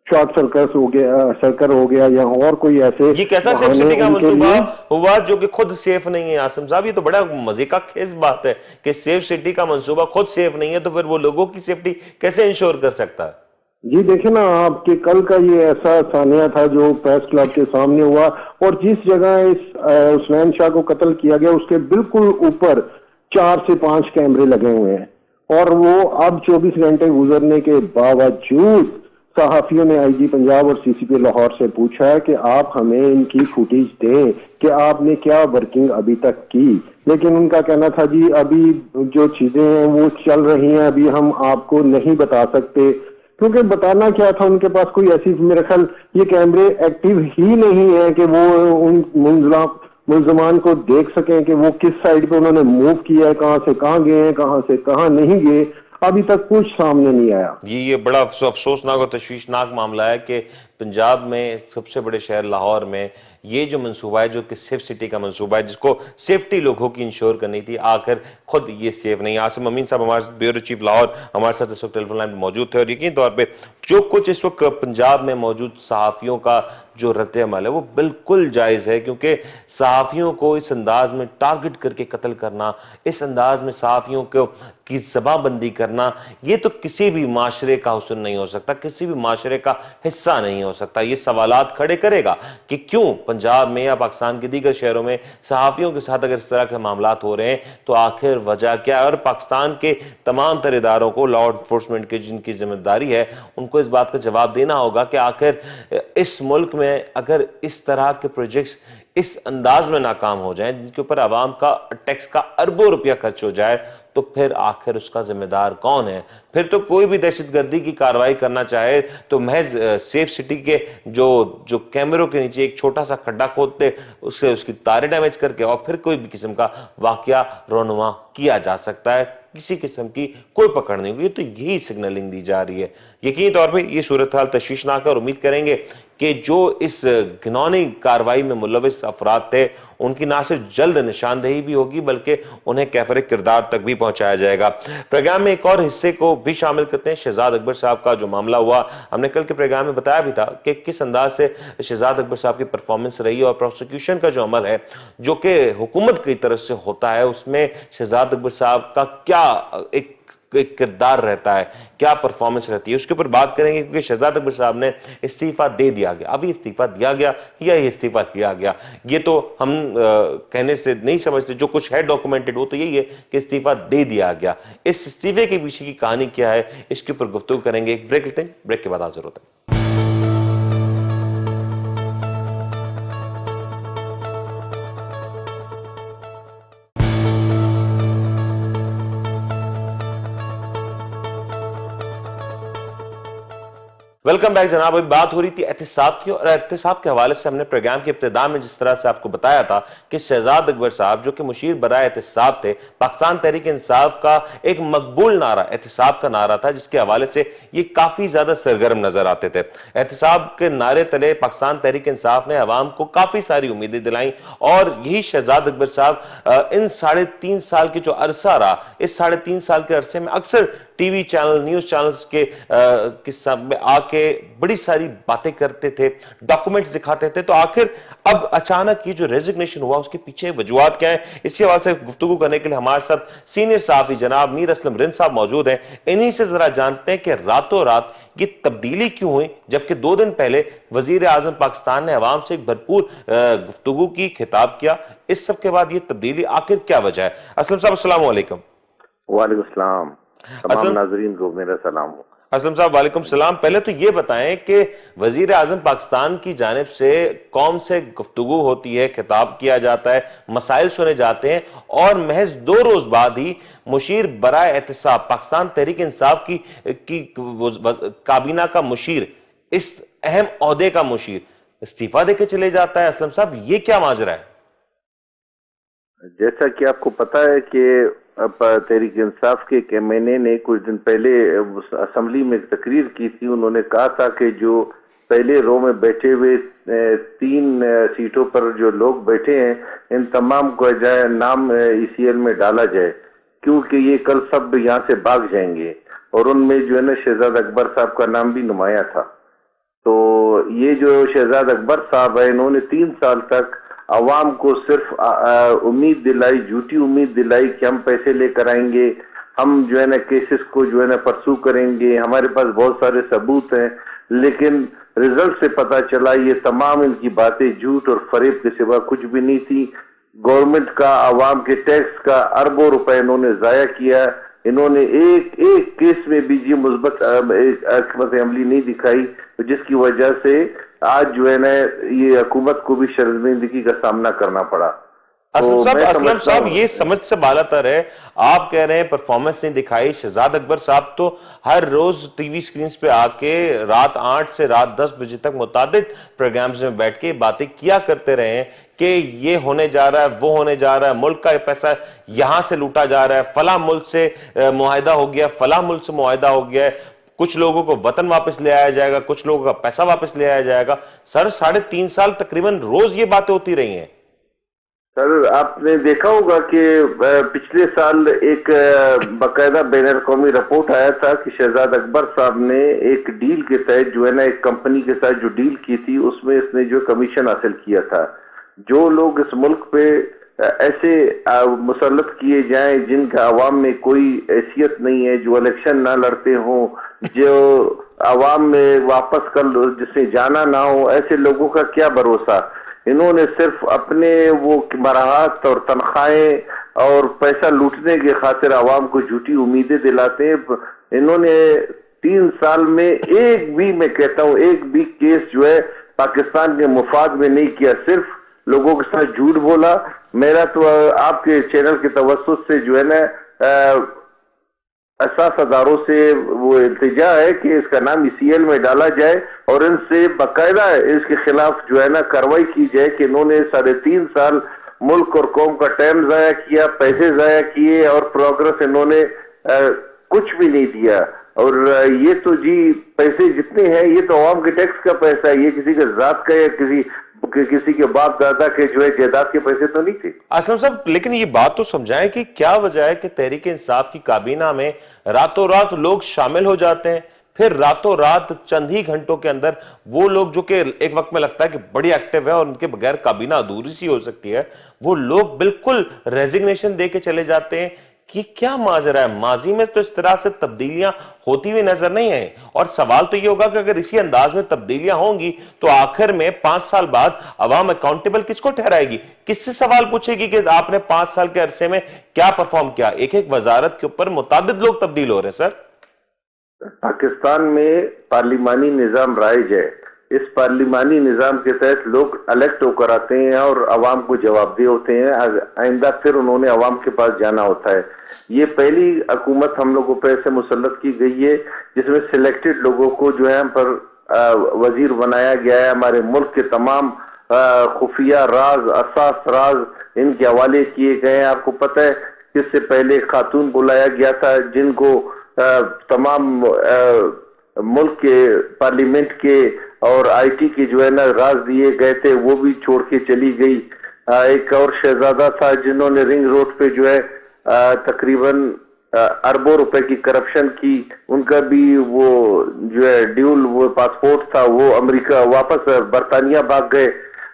शॉर्ट सर्कट हो गया, सर्कर हो गया, या और कोई ऐसे। ये कैसा सेफ सिटी का मंसूबा हुआ जो कि खुद सेफ नहीं है? आसिम साहब, ये तो बड़ा मजे का खेस बात है कि सेफ सिटी का मंसूबा खुद सेफ नहीं है, तो फिर वो लोगों की सेफ्टी कैसे इंश्योर कर सकता है? जी देखिए ना, आपके कल का ये ऐसा सानिया था जो प्रेस क्लब के सामने हुआ, और जिस जगह इस उस्मान शाह को कत्ल किया गया उसके बिल्कुल ऊपर 4 से 5 कैमरे लगे हुए हैं, और वो अब 24 घंटे गुजरने के बावजूद सहाफियों ने आईजी पंजाब और सीसीपी लाहौर से पूछा है कि आप हमें इनकी फुटेज दें कि आपने क्या वर्किंग अभी तक की, लेकिन उनका कहना था जी अभी जो चीजें हैं वो चल रही हैं, अभी हम आपको नहीं बता सकते, क्योंकि बताना क्या था उनके पास कोई ऐसी, मेरे ख्याल ये कैमरे एक्टिव ही नहीं है कि वो उन मुलजमान को देख सकें कि वो किस साइड पे उन्होंने मूव किया है, कहां से कहां गए हैं, कहां से कहां नहीं गए, अभी तक कुछ सामने नहीं आया। ये बड़ा अफसोसनाक और तशवीशनाक मामला है कि पंजाब में सबसे बड़े शहर लाहौर में ये जो मंसूबा है, जो कि सेफ सिटी का मंसूबा है, जिसको सेफ्टी लोगों की इंश्योर करनी थी, आखिर खुद ये सेफ नहीं। आसिम अमीन साहब हमारे ब्यूरो चीफ लाहौर हमारे साथ इस वक्त टेलीफोन लाइन पर मौजूद थे, और यकीन तौर पे जो कुछ इस वक्त पंजाब में मौजूद सहाफियों का जो रद्द-ए-अमल है वो बिल्कुल जायज़ है, क्योंकि सहाफियों को इस अंदाज में टारगेट करके कत्ल करना, इस अंदाज में सहाफियों को की ज़बाबंदी करना, ये तो किसी भी माशरे का हुस्न नहीं हो सकता, किसी भी माशरे का हिस्सा नहीं हो सकता। ये सवालात खड़े करेगा कि क्यों पंजाब में या पाकिस्तान के दीगर शहरों में सहाफियों के साथ अगर इस तरह के मामलात हो रहे हैं तो आखिर वजह क्या है? और पाकिस्तान के तमाम तर इदारों को, लॉ एनफोर्समेंट की जिनकी जिम्मेदारी है, उनको इस बात का जवाब देना होगा कि आखिर इस मुल्क में अगर इस तरह के प्रोजेक्ट्स इस अंदाज में नाकाम हो जाएं, जिनके ऊपर आवाम का टैक्स का अरबों रुपया खर्च हो जाए, तो फिर आखिर उसका जिम्मेदार कौन है? फिर तो कोई भी दहशतगर्दी की कार्रवाई करना चाहे तो महज सेफ सिटी के जो कैमरों के नीचे एक छोटा सा खड्डा खोदते, उससे उसकी तारें डैमेज करके और फिर कोई भी किस्म का वाकया रोनुमा किया जा सकता है, किसी किस्म की कोई पकड़ नहीं होगी। तो यही सिग्नलिंग दी जा रही है। यकीनी तौर पे ये सूरत हाल तशवीशनाक है, और उम्मीद करेंगे कि जो इस घिनौनी कार्रवाई में मुलविस अफराद थे उनकी ना सिर्फ जल्द निशानदेही भी होगी बल्कि उन्हें कैफर किरदार तक भी पहुंचाया जाएगा। प्रोग्राम में एक और हिस्से को भी शामिल करते हैं, शहजाद अकबर साहब का जो मामला हुआ। हमने कल के प्रोग्राम में बताया भी था कि किस अंदाज से शहजाद अकबर साहब की परफॉर्मेंस रही, और प्रोसिक्यूशन का जो अमल है जो कि हुकूमत की तरफ से होता है, उसमें शहजाद अकबर साहब का क्या एक किरदार रहता है, क्या परफॉर्मेंस रहती है, उसके ऊपर बात करेंगे। क्योंकि शहजाद अकबर साहब ने इस्तीफा दे दिया गया, अभी इस्तीफा दिया गया या ये इस्तीफा लिया गया, ये तो हम कहने से नहीं समझते। जो कुछ है डॉक्यूमेंटेड वो तो यही है कि इस्तीफा दे दिया गया। इस इस्तीफे के पीछे की कहानी क्या है, इसके ऊपर गुफ्तगू करेंगे। एक ब्रेक लेते हैं, ब्रेक के बाद हाजिर होते हैं। वेलकम बैक जनाब। अभी बात हो रही थी एहतिसाब की, और एहतिसाब के हवाले से हमने प्रोग्राम के इब्तिदा में जिस तरह से आपको बताया था कि शहजाद अकबर साहब जो कि मुशीर बराए एहतिसाब थे, पाकिस्तान तहरीक इंसाफ का एक मकबूल नारा एहतिसाब का नारा था, जिसके हवाले से ये काफी ज्यादा सरगर्म नजर आते थे। एहतिसाब के नारे तले पाकिस्तान तहरीक इंसाफ ने अवाम को काफी सारी उम्मीदें दिलाई, और यही शहजाद अकबर साहब इन 3.5 साल के जो अरसा रहा, इस 3.5 साल के अरसे में अक्सर टीवी चैनल, न्यूज चैनल्स के सामने आके बड़ी सारी बातें करते थे, डॉक्यूमेंट्स दिखाते थे। तो आखिर अब अचानक ये जो रेजिग्नेशन हुआ उसके पीछे वजूहात क्या है, इसी हवाले से गुफ्तगू करने के लिए हमारे साथ सीनियर सहाफी जनाब मीर असलम रिंद साहब मौजूद हैं। इन्हीं से जरा जानते हैं कि रातों रात ये तब्दीली क्यों हुई, जबकि 2 दिन पहले वजीर आजम पाकिस्तान ने अवाम से एक भरपूर गुफ्तगू की, खिताब किया। इस सब के बाद ये तब्दीली आखिर क्या वजह है? असलम साहब अस्सलाम वालेकुम। वालेकुम सलाम, तमाम नाज़रीन को मेरा सलाम हो। असलम साहब वालेकुम सलाम। पहले तो ये बताएं कि वजीर आजम पाकिस्तान की जानिब से कौम से गुफ्तगू होती है, खिताब किया जाता है, मसाइल सुने जाते हैं, और महज 2 रोज बाद ही मुशीर बराए एहतिसाब पाकिस्तान तहरीक इंसाफ की काबीना का मुशीर, इस अहम ओहदे का मुशीर इस्तीफा देके चले जाता है। असलम साहब ये क्या माजरा है? जैसा कि आपको पता है कि तहरीक इंसाफ के एक MNA ने कुछ दिन पहले असेंबली में एक तकरीर की थी। उन्होंने कहा था कि जो पहले रो में बैठे हुए 3 सीटों पर जो लोग बैठे हैं, इन तमाम को जाए नाम ECL में डाला जाए, क्योंकि ये कल सब यहाँ से भाग जाएंगे। और उनमें जो है ना शहजाद अकबर साहब का नाम भी नुमाया था। तो ये जो शहजाद अकबर साहब है, इन्होंने 3 साल तक अवाम को सिर्फ उम्मीद दिलाई, झूठी उम्मीद दिलाई कि हम पैसे लेकर आएंगे, हम जो है ना केसेस को जो है ना परसू करेंगे, हमारे पास बहुत सारे सबूत हैं। लेकिन रिजल्ट से पता चला ये तमाम इनकी बातें झूठ और फरेब के सिवा कुछ भी नहीं थी। गवर्नमेंट का, अवाम के टैक्स का अरबों रुपए इन्होंने जाया किया। इन्होंने एक केस में भी जी मुस्बत हिकमत अमली नहीं दिखाई, जिसकी वजह से आज जो है ना ये हुकूमत को भी शर्मिंदगी का सामना करना पड़ा। असलम साहब ये समझ से बालातर है। आप कह रहे हैं परफॉर्मेंस नहीं दिखाई। शहजाद अकबर साहब तो हर रोज टीवी स्क्रीन पे आके रात 8 से रात 10 बजे तक मुताबिक प्रोग्राम्स में बैठ के बातें किया करते रहे हैं कि ये होने जा रहा है, वो होने जा रहा है, मुल्क का पैसा यहां से लूटा जा रहा है, फला मुल्क से मुआहिदा हो गया, फला मुल्क से मुआहिदा हो गया है, कुछ लोगों को वतन वापस ले आया जाएगा, कुछ लोगों का पैसा वापस ले आया जाएगा। सर 3.5 साल तकरीबन रोज ये बातें होती रही हैं। सर आपने देखा होगा कि पिछले साल एक बाकायदा बैन अवी रिपोर्ट आया था कि शहजाद अकबर साहब ने एक डील के तहत जो है ना एक कंपनी के साथ जो डील की थी, उसमें इसने जो कमीशन हासिल किया था। जो लोग इस मुल्क पे ऐसे मुसल्लत किए जाएं जिनका अवाम में कोई हैसियत नहीं है, जो इलेक्शन ना लड़ते हों, जो अवाम में वापस कल जिसने जाना ना हो, ऐसे लोगों का क्या भरोसा। इन्होंने सिर्फ अपने वो मराहत और तनख्वाहें और पैसा लूटने के खातिर अवाम को झूठी उम्मीदें दिलाते हैं। इन्होंने 3 साल में एक भी, मैं कहता हूँ, एक भी केस जो है पाकिस्तान के मुफाद में नहीं किया, सिर्फ लोगों के साथ झूठ बोला। मेरा तो आपके चैनल के तवज्जुह से जो है ना असादारों से वो इल्तिजा है कि इसका नाम ECL में डाला जाए और इनसे बाकायदा इसके खिलाफ जो है ना कार्रवाई की जाए कि इन्होंने 3.5 साल मुल्क और कौम का टाइम जाया किया, पैसे जाया किए और प्रोग्रेस इन्होंने कुछ भी नहीं दिया। और ये तो जी पैसे जितने हैं ये तो अवाम के टैक्स का पैसा है, ये किसी के जात का या किसी के बाप दादा के जो है जायदाद के पैसे तो नहीं थे। असलम साहब लेकिन ये बात तो समझाएं कि क्या वजह है कि तहरीक इंसाफ की काबीना में रातों रात लोग शामिल हो जाते हैं, फिर रातों रात चंद ही घंटों के अंदर वो लोग जो कि एक वक्त में लगता है कि बड़ी एक्टिव है और उनके बगैर काबीना अधूरी सी हो सकती है, वो लोग बिल्कुल रेजिग्नेशन दे के चले जाते हैं। कि क्या माजरा है? माजी में तो इस तरह से तब्दीलियां होती हुई नजर नहीं है। और सवाल तो ये होगा कि अगर इसी अंदाज में तब्दीलियां होंगी तो आखिर में 5 साल बाद अवाम अकाउंटेबल किसको ठहराएगी, किससे सवाल पूछेगी कि आपने 5 साल के अरसे में क्या परफॉर्म किया। एक वजारत के ऊपर मुताबिद लोग तब्दील हो रहे हैं। सर पाकिस्तान में पार्लिमानी निजाम राइज है। इस पार्लिमानी निजाम के तहत लोग इलेक्ट होकर आते हैं और अवाम को जवाबदेह होते हैं। आइंदा फिर उन्होंने अवाम के पास जाना होता है। ये पहली हुकूमत हम लोगों पर ऐसे मुसल्लत की गई है जिसमें सिलेक्टेड लोगों को जो है पर वजीर बनाया गया है। हमारे मुल्क के तमाम खुफिया राज, असास राज इनके हवाले किए गए हैं। आपको पता है इससे पहले खातून बुलाया गया था जिनको तमाम मुल्क के पार्लियामेंट के और IT के जो है ना राज दिए गए थे, वो भी छोड़ के चली गई। एक और शहजादा था जिन्होंने रिंग रोड पे जो है तकरीबन अरबों रुपए की करप्शन की, उनका भी वो जो है ड्यूल वो पासपोर्ट था, वो अमेरिका वापस बरतानिया भाग गए,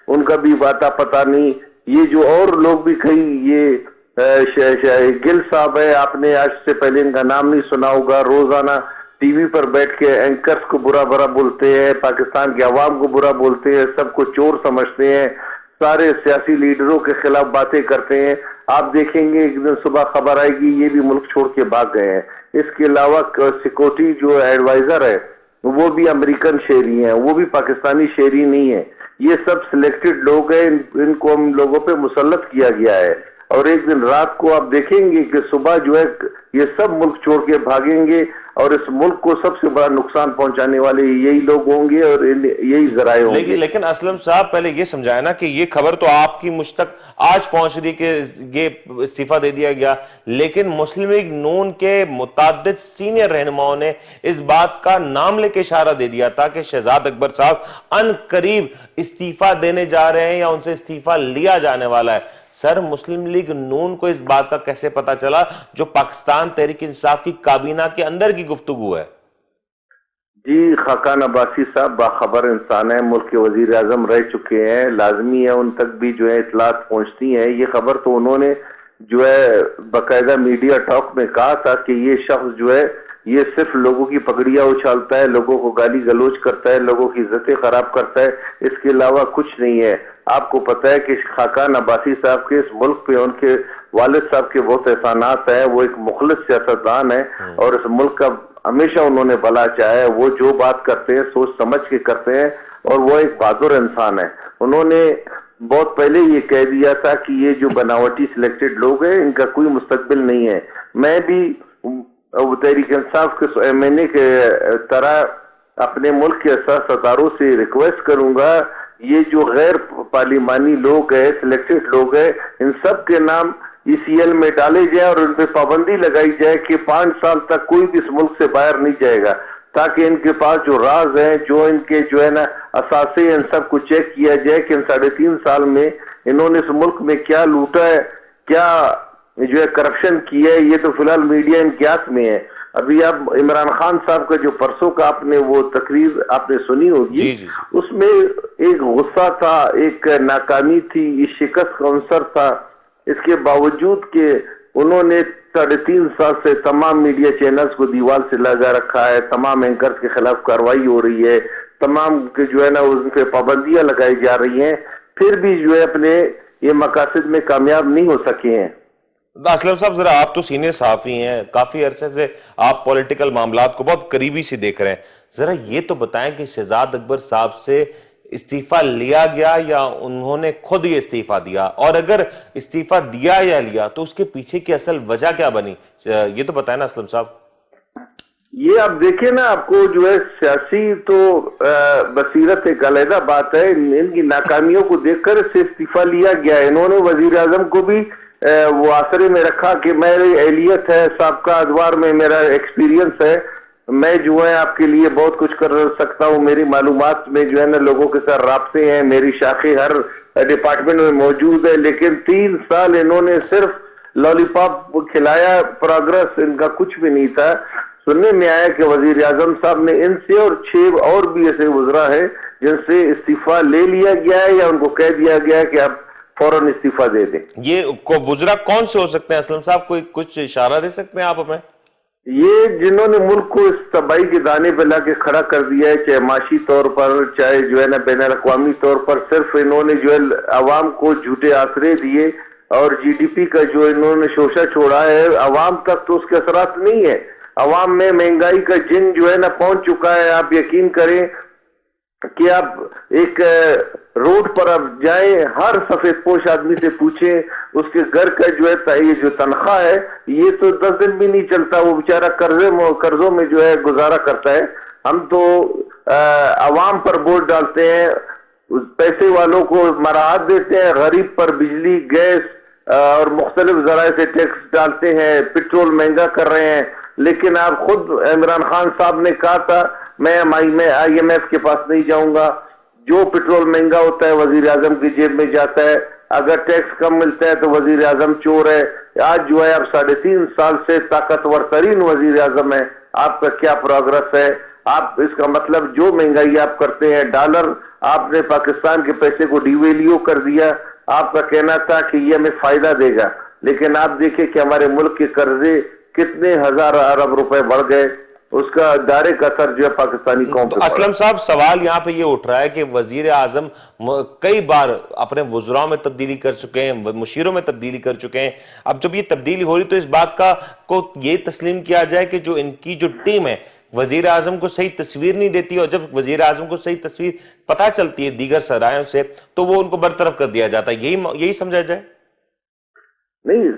उनका भी बाता पता नहीं। ये जो और लोग भी कई, ये गिल साहब है, आपने आज से पहले इनका नाम नहीं सुना होगा, रोजाना टीवी पर बैठ के एंकर्स को बुरा भरा बोलते हैं, पाकिस्तान के अवाम को बुरा बोलते हैं, सबको चोर समझते हैं, सारे सियासी लीडरों के खिलाफ बातें करते हैं। आप देखेंगे एक दिन सुबह खबर आएगी ये भी मुल्क छोड़ के भाग गए हैं। इसके अलावा सिक्योरिटी जो एडवाइजर है वो भी अमेरिकन शहरी हैं, वो भी पाकिस्तानी शहरी नहीं है। ये सब सिलेक्टेड लोग हैं, इनको हम लोगों पे मुसल्लत किया गया है। और एक दिन रात को आप देखेंगे कि सुबह जो है ये सब मुल्क छोड़ के भागेंगे और इस मुल्क को सबसे बड़ा नुकसान पहुंचाने वाले यही लोग होंगे और यही जराए होंगे। लेकिन असलम साहब पहले ये समझाया ना कि ये खबर तो आपकी मुझ तक आज पहुंच रही कि ये इस्तीफा दे दिया गया, लेकिन मुस्लिम लीग नून के मुताद्दिद सीनियर रहनुमाओं ने इस बात का नाम लेके इशारा दे दिया था कि शहजाद अकबर साहब अन करीब इस्तीफा देने जा रहे हैं या उनसे इस्तीफा लिया जाने वाला है। सर, मुस्लिम लीग नून को इस बात का कैसे पता चला जो पाकिस्तान तहरीक इंसाफ की काबीना के अंदर की गुफ्तगू है? जी, खाकान अब्बासी साहब बाखबर इंसान है, मुल्क के वजीर आजम रह चुके हैं, लाजमी है उन तक भी जो है इतलात पहुंचती है। ये खबर तो उन्होंने जो है बाकायदा मीडिया टॉक में कहा था कि ये शख्स जो है ये सिर्फ लोगों की पगड़ियां उछालता है, लोगों को गाली गलौज करता है, लोगों की इज्जतें खराब करता है, इसके अलावा कुछ नहीं है। आपको पता है कि खाकान अब्बासी साहब के इस मुल्क पे उनके वालिद साहब के बहुत एहसानात है, वो एक मुखलिस सियासतदान है और इस मुल्क का हमेशा उन्होंने भला चाहा है। वो जो बात करते हैं सोच समझ के करते हैं और वो एक बहादुर इंसान है। उन्होंने बहुत पहले ये कह दिया था कि ये जो बनावटी सिलेक्टेड लोग हैं इनका कोई मुस्तकबिल नहीं है। मैं भी तहरीक इंसाफ के एमएनए के तरह अपने मुल्क के सियासतदानों से रिक्वेस्ट करूंगा, ये जो गैर पार्लिमानी लोग हैं, सिलेक्टेड लोग हैं, इन सब के नाम ईसीएल में डाले जाए और उन पर पाबंदी लगाई जाए कि 5 साल तक कोई भी इस मुल्क से बाहर नहीं जाएगा, ताकि इनके पास जो राज है, जो इनके जो है ना असासे, इन सब को चेक किया जाए कि इन 3.5 साल में इन्होंने इस मुल्क में क्या लूटा है, क्या जो है करप्शन की है। ये तो फिलहाल मीडिया इनक्यास में है। अभी आप इमरान खान साहब का जो परसों का आपने वो तकरीर आपने सुनी होगी, उसमें एक गुस्सा था, एक नाकामी थी, शिकस्त का अंसर था। इसके बावजूद के उन्होंने 3.5 साल से तमाम मीडिया चैनल्स को दीवार से लगा रखा है, तमाम एंकर्स के खिलाफ कार्रवाई हो रही है, तमाम के जो है ना उन पे पाबंदियां लगाई जा रही हैं, फिर भी जो है अपने ये मकासद में कामयाब नहीं हो सके हैं। असलम साहब, जरा आप तो सीनियर सहाफी हैं, काफी अरसे से आप पॉलिटिकल मामलात को बहुत करीबी से देख रहे हैं, जरा ये तो बताएं कि शहजाद अकबर साहब से इस्तीफा लिया गया या उन्होंने खुद ये इस्तीफा दिया, और अगर इस्तीफा दिया या लिया तो उसके पीछे की असल वजह क्या बनी, ये तो बताएं ना असलम साहब। ये आप देखें ना, आपको जो है सियासी तो बसीरत एक अलग बात है, इनकी नाकामियों को देखकर से इस्तीफा लिया गया। इन्होंने वजीर आजम को भी वो आसरे में रखा कि मेरी एहलियत है, साबका अदवार में मेरा एक्सपीरियंस है, मैं जो है आपके लिए बहुत कुछ कर सकता हूँ, मेरी मालूमात में जो है ना लोगों के साथ राब्ते हैं, मेरी शाखें हर डिपार्टमेंट में मौजूद है। लेकिन 3 साल इन्होंने सिर्फ लॉलीपॉप खिलाया, प्रोग्रेस इनका कुछ भी नहीं था। सुनने में आया कि वजीर आजम साहब ने इनसे और 6 और भी ऐसे गुजरा है जिनसे इस्तीफा ले लिया गया है या उनको कह दिया गया है कि आप फौरन इस्तीफा दे दें। ये गुजरा कौन से हो सकते हैं असलम साहब, कोई कुछ इशारा दे सकते हैं आप हमें? ये जिन्होंने मुल्क को इस तबाही के दाने पे लाके खड़ा कर दिया है, चाहे माशी तौर पर, चाहे जो है ना बैन अवी तौर पर, सिर्फ इन्होंने जो है अवाम को झूठे आसरे दिए और जीडीपी का जो इन्होंने शोषा छोड़ा है, अवाम तक तो उसके असरात नहीं है। अवाम में महंगाई का जिन जो है ना पहुंच चुका है। आप यकीन करें कि आप एक रोड पर आप जाएं, हर सफेद पोश आदमी से पूछें उसके घर का जो है ये जो तनख्वाह है ये तो 10 दिन भी नहीं चलता, वो बेचारा कर्जों में जो है गुजारा करता है। हम तो अवाम पर वोट डालते हैं, पैसे वालों को मराहत देते हैं, गरीब पर बिजली, गैस और मुख्तलिफ जराए से टैक्स डालते हैं, पेट्रोल महंगा कर रहे हैं। लेकिन आप खुद इमरान खान साहब ने कहा था मैं IMF के पास नहीं जाऊंगा, जो पेट्रोल महंगा होता है वजीर आजम की जेब में जाता है, अगर टैक्स कम मिलता है तो वजीर आजम चोर है। आज जो है आप 3.5 साल से ताकतवर तरीन वजीर आजम है, आपका क्या प्रोग्रेस है? आप इसका मतलब जो महंगाई आप करते हैं, डॉलर आपने पाकिस्तान के पैसे को डिवेल्यू कर दिया, आपका कहना था कि ये हमें फायदा देगा, लेकिन आप देखिए कि हमारे मुल्क के कर्जे कितने हजार अरब रुपए बढ़ गए, उसका डायरेक्ट असर जो है पाकिस्तानी कौम पे। असलम साहब, सवाल यहाँ पे ये उठ रहा है कि वजीर आजम कई बार अपने वज़राओं में तब्दीली कर चुके हैं, मुशीरों में तब्दीली कर चुके हैं। अब जब ये तब्दीली हो रही तो इस बात को ये तस्लीम किया जाए कि जो इनकी जो टीम है वजीर आजम को सही तस्वीर नहीं देती, और जब वजीर आजम को सही तस्वीर पता चलती है दीगर सरायों से तो वो उनको बरतरफ कर दिया जाता है, यही समझा जाए? नहीं,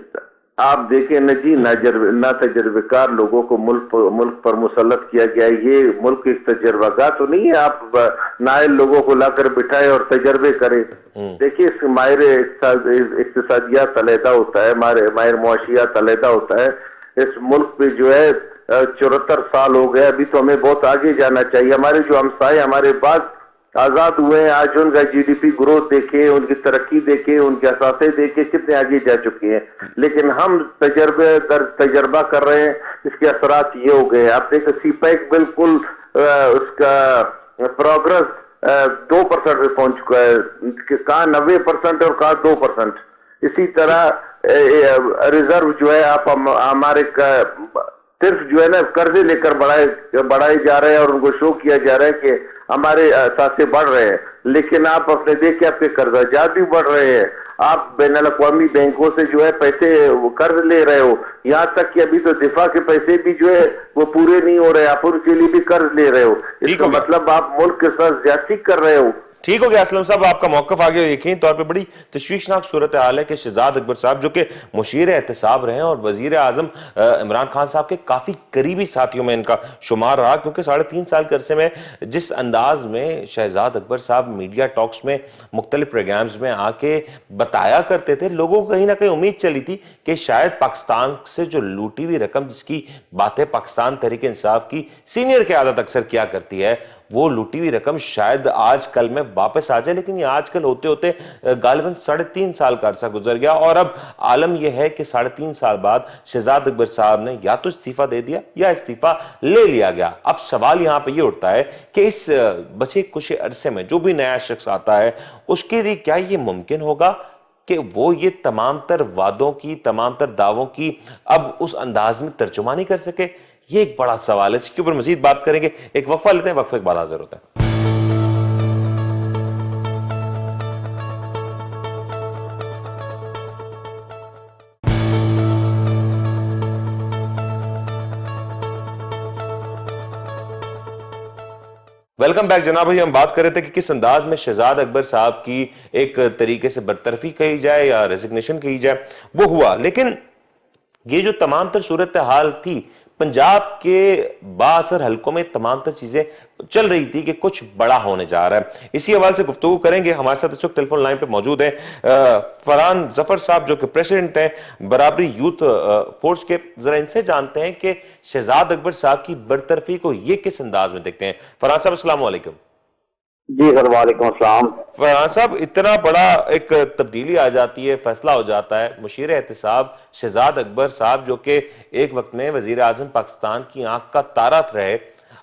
आप देखें न जी, ना तजर्बेकार लोगों को मुल्क पर मुसल्लत किया गया। ये मुल्क एक तजर्बागार तो नहीं है, आप नायल लोगों को लाकर बिठाए और तजर्बे करें। देखिए, इस माहिर इक्तिसादियात अलहदा होता है, माहिर मुआशियात अलहदा होता है। इस मुल्क पे जो है 74 साल हो गए, अभी तो हमें बहुत आगे जाना चाहिए। हमारे जो हमसाए हमारे बाद आजाद हुए हैं, आज उनका जीडीपी ग्रोथ देखे, उनकी तरक्की देखे, उनके असासे देखे, कितने आगे जा चुके हैं। लेकिन हम तजर्बा कर रहे हैं, इसके असरात ये हो गए। आप देखें, सीपैक बिल्कुल उसका प्रोग्रेस 2% पे पहुंच चुका है, कहा 90% और कहा 2%। इसी तरह रिजर्व जो है आप हमारे सिर्फ जो है ना कर्जे लेकर बढ़ाए जा रहे हैं और उनको शो किया जा रहा है कि हमारे असासे बढ़ रहे हैं। लेकिन आप अपने देखे आपके कर्जाजात भी बढ़ रहे हैं। आप बैनुल अक़वामी बैंकों से जो है पैसे कर्ज ले रहे हो, यहाँ तक कि अभी तो दिफा के पैसे भी जो है वो पूरे नहीं हो रहे, आप उनके लिए भी कर्ज ले रहे हो। इसका मतलब आप मुल्क के साथ ज्यादती कर रहे हो। ठीक हो गया असलम साहब, आपका मौकफ आगे यकीन तौर पे बड़ी तशवीशनाक सूरत हाल है कि शहजाद अकबर साहब जो कि मुशीर एहतसाब रहे हैं और वजीर आजम इमरान खान साहब के काफी करीबी साथियों में इनका शुमार रहा, क्योंकि 3.5 साल के अरसे में जिस अंदाज में शहजाद अकबर साहब मीडिया टॉक्स में मुख्तलिफ प्रोग्राम्स में आके बताया करते थे, लोगों को कहीं ना कहीं उम्मीद चली थी कि शायद पाकिस्तान से जो लूटी हुई रकम, जिसकी बातें पाकिस्तान तहरीक इंसाफ की सीनियर क़यादत अक्सर किया करती है, वो लूटी हुई रकम शायद आज कल में वापस आ जाए। लेकिन ये आजकल होते होते गालिबन 3.5 साल का अरसा गुजर गया और अब आलम यह है कि 3.5 साल बाद शहजाद अकबर साहब ने या तो इस्तीफा दे दिया या इस्तीफा ले लिया गया। अब सवाल यहां पे ये उठता है कि इस बचे कुछ अरसे में जो भी नया शख्स आता है उसके लिए क्या ये मुमकिन होगा कि वो ये तमाम तर वादों की, तमाम तर दावों की अब उस अंदाज में तर्जुमानी कर सके? ये एक बड़ा सवाल है, इसके ऊपर मजीद बात करेंगे। एक वक्फा लेते हैं, वक्फे के बाद हाजिर होते हैं। वेलकम बैक जनाब। भाई हम बात कर रहे थे कि किस अंदाज में शहजाद अकबर साहब की एक तरीके से बरतरफी कही जाए या रेजिग्नेशन कही जाए, वो हुआ। लेकिन ये जो तमाम तर सूरत हाल थी, पंजाब के बासर हलकों में तमाम तर चीजें चल रही थी कि कुछ बड़ा होने जा रहा है। इसी हवाले से गुफ्तगू करेंगे। हमारे साथ इस वक्त टेलीफोन लाइन पे मौजूद है फरहान जफर साहब, जो कि प्रेसिडेंट हैं बराबरी यूथ फोर्स के। जरा इनसे जानते हैं कि शहजाद अकबर साहब की बरतरफी को ये किस अंदाज में देखते हैं। फरहान साहब अस्सलाम वालेकुम। जी सर, वालेकुम अस्सलाम। फरहान साहब, इतना बड़ा एक तब्दीली आ जाती है, फैसला हो जाता है, मुशीर एहतसाब शहजाद अकबर साहब जो कि एक वक्त में वजीर आजम पाकिस्तान की आंख का तारा रहे,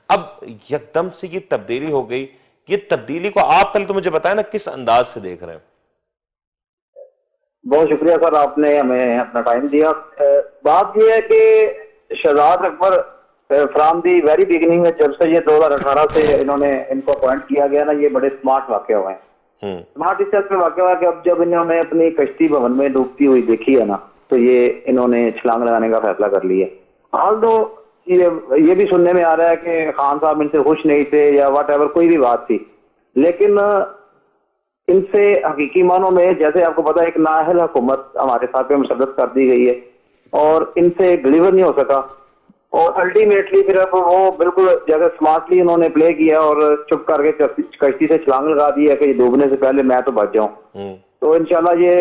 अब यकदम से ये तब्दीली हो गई। ये तब्दीली को आप पहले तो मुझे बताएं ना, किस अंदाज से देख रहे हैं? बहुत शुक्रिया सर, आपने हमें अपना टाइम दिया। बात यह है कि Shahzad Akbar from the very beginning में, जब से ये 2018 से इनको अपॉइंट किया गया ना, ये बड़े स्मार्ट वाकया हुए हैं। स्मार्ट इस तरह वाकया हुआ कि अब जब इन्होंने अपनी कश्ती भवन में डूबती हुई देखी है ना, तो ये इन्होंने छलांग लगाने का फैसला कर लिया। हाल तो ये भी सुनने में आ रहा है कि खान साहब इनसे खुश नहीं थे या वट एवर, कोई भी बात थी, लेकिन इनसे हकीकी मानों में, जैसे आपको पता है, एक नाअहल हुकूमत हमारे साथ पे मुसल्लत कर दी गई है और इनसे डिलीवर नहीं हो सका। और अल्टीमेटली फिर अब वो बिल्कुल जगह स्मार्टली उन्होंने प्ले किया और चुप करके कश्ती से छलांग लगा दी है कि डूबने से पहले मैं तो बच जाऊं। तो इंशाल्लाह ये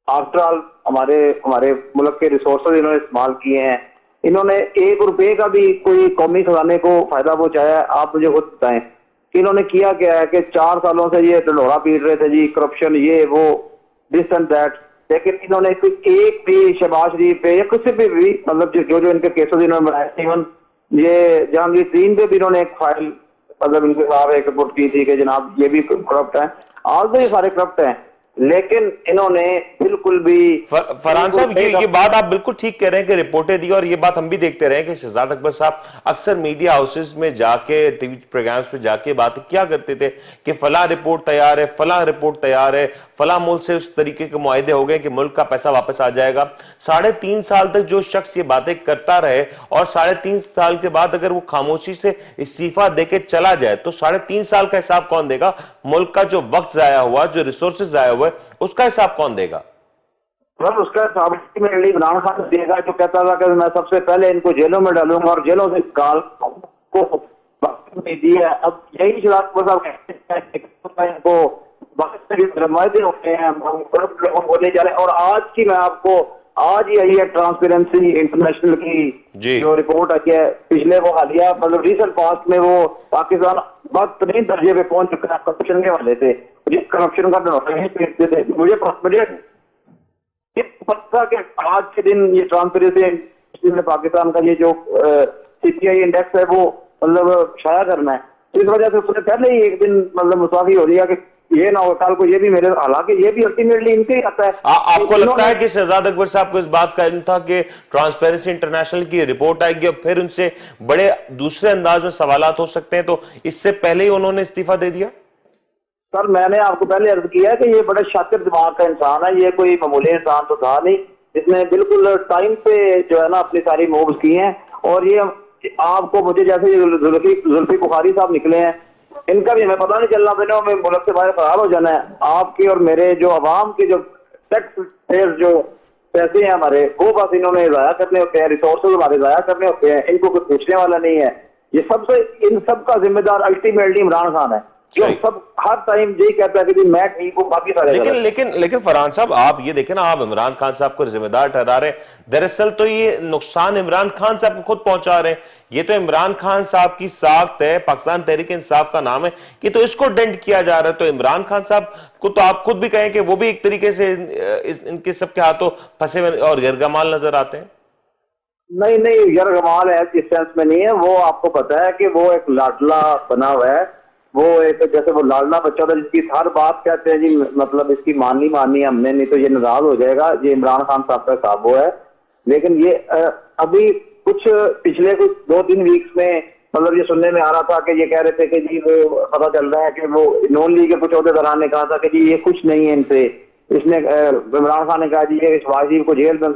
आफ्टर ऑल हमारे मुल्क के रिसोर्सेज इन्होंने इस्तेमाल किए हैं। इन्होंने 1 रुपए का भी कोई कौमी खजाने को फायदा पहुंचाया? आप मुझे खुद बताएं कि इन्होंने किया क्या है कि 4 सालों से ये ढिंढोरा पीट रहे थे जी, करप्शन, ये वो, दिस एंड दैट, लेकिन इन्होंने एक भी शहबाज शरीफ पे या किसी पे भी, मतलब जो इनके केसेस इन्होंने बनाए, इवन ये जहांगीर तीन पे भी इन्होंने एक फाइल, मतलब इनके खिलाफ एक रिपोर्ट की थी कि जनाब ये भी करप्ट है। आज तो ये सारे करप्ट हैं, लेकिन इन्होंने बिल्कुल भी। फरहान साहब, ये बात आप बिल्कुल ठीक कह रहे हैं कि रिपोर्टें दी, और ये बात हम भी देखते रहे कि शहजाद अकबर साहब अक्सर मीडिया हाउसेस में जाके, टीवी प्रोग्राम्स पे जाके बातें क्या करते थे कि फला रिपोर्ट तैयार है, फला रिपोर्ट तैयार है, फला मुल्क से उस तरीके के मुआहदे हो गए कि मुल्क का पैसा वापस आ जाएगा। 3.5 साल तक जो शख्स ये बातें करता रहे और 3.5 साल के बाद अगर वो खामोशी से इस्तीफा देके चला जाए, तो 3.5 साल का हिसाब कौन देगा? मुल्क का जो वक्त जाया हुआ, जो रिसोर्सेज जाया हुआ, उसका हिसाब कौन देगा? मतलब उसका साबित में इमरान खान देगा, जो कहता था कि मैं सबसे पहले इनको जेलों में डालूंगा और जेलों से निकाल को नहीं दिया। अब यही शराब इनको रमायतें होते हैं, लोगों को ले जा रहे हैं। और आज की मैं आपको आज ही आई है ट्रांसपेरेंसी इंटरनेशनल की जो रिपोर्ट आई है, पिछले वो हालिया मतलब रिसेंट पास्ट में वो पाकिस्तान बहुत तरीन दर्जे पे पहुंच चुका है करप्शन के वाले से, जिस करप्शन का मुझे पता कि आज के दिन ये ट्रांसपेरेंसी में पाकिस्तान का ये जो CPI इंडेक्स है वो मतलब शाया करना है। इस वजह से उसने पहले ही एक दिन मतलब मुसाफी हो रही है कि ये ना हो कल को ये भी मेरे, हालांकि ये भी अल्टीमेटली इनके ही आता है। आपको लगता है कि शहजाद अकबर साहब को इस बात का इल्म था कि ट्रांसपेरेंसी इंटरनेशनल की रिपोर्ट आएगी और फिर उनसे बड़े दूसरे अंदाज में सवालात हो सकते हैं, तो इससे पहले ही उन्होंने इस्तीफा दे दिया? सर मैंने आपको पहले अर्ज किया कि ये बड़े शातिर दिमाग का इंसान है, ये कोई मामूली इंसान तो था नहीं, इसने बिल्कुल टाइम पे जो है ना अपनी सारी मूव्स की हैं। और ये आपको मुझे जैसे जुल्फी बुखारी साहब निकले हैं, इनका भी हमें पता नहीं चलना, दिनों में मुल्क से बाहर फरार हो जाना है। आपके और मेरे जो अवाम के जो टैक्स पेयर्स जो पैसे हैं हमारे, वो बस इन्होंने जाया करने होते हैं, रिसोर्सेज हमारे जाया करने होते हैं, इनको कुछ पूछने वाला नहीं है। ये सबसे इन सब का जिम्मेदार अल्टीमेटली इमरान खान है, जो सब हर टाइम यही कहता है कि मैं ठीक हूँ बाकी सारे। लेकिन फरहान साहब आप ये देखें ना, आप इमरान खान साहब को जिम्मेदार ठहरा रहे हैं, दरअसल तो ये नुकसान इमरान खान साहब को खुद पहुंचा रहे हैं। ये तो इमरान खान साहब की साख्त है, पाकिस्तान तहरीक इंसाफ का नाम है, कि तो इसको डेंट किया जा रहा है। तो इमरान खान साहब को तो आप खुद भी कहें कि वो भी एक तरीके से इनके सबके हाथों फंसे हुए और गैरगमाल नजर आते हैं। नहीं गैरगमाल है इस सेंस में नहीं है, वो आपको पता है कि वो एक लाडला बना हुआ है, वो एक जैसे वो लाडला बच्चा था जिसकी हर बात कहते हैं जी मतलब इसकी माननी हमने, नहीं तो ये नाराज हो जाएगा। ये इमरान खान साहब का हिसाब वो है। लेकिन ये अभी कुछ पिछले कुछ 2-3 वीक्स में मतलब ये सुनने में आ रहा था कि ये कह रहे थे कि जी वो पता चल रहा है कि वो नॉन लीग के कुछ अहदेदारान ने कहा था कि जी ये कुछ नहीं है इनसे। इसने इमरान खान ने कहा जी ये शहबाज को जेल में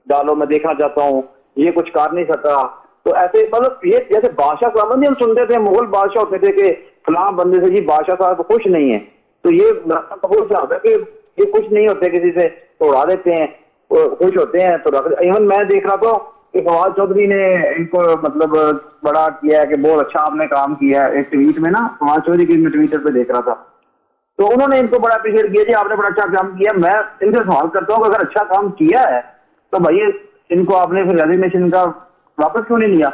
डालो, मैं देखना चाहता हूँ, ये कुछ कर नहीं सका। तो ऐसे मतलब ये जैसे बादशाह साहब हम सुनते थे, मुगल बादशाह होते थे कि फलां बंदे से जी बादशाह साहब खुश नहीं है, तो ये कबूल साहब है कि ये खुश नहीं होते, किसी से तोड़ा देते हैं, खुश होते हैं तो रख। इवन मैं देख रहा था कि फवाद चौधरी ने इनको मतलब बड़ा किया है कि बहुत अच्छा आपने काम किया है। एक ट्वीट में ना फवाद चौधरी की मैं ट्विटर पे देख रहा था, तो उन्होंने इनको बड़ा अप्रिशिएट किया जी आपने बड़ा अच्छा काम किया। मैं इनसे सवाल करता हूँ अगर अच्छा काम किया है तो भाई इनको आपने फिर रेजिग्नेशन का वापस क्यों नहीं लिया?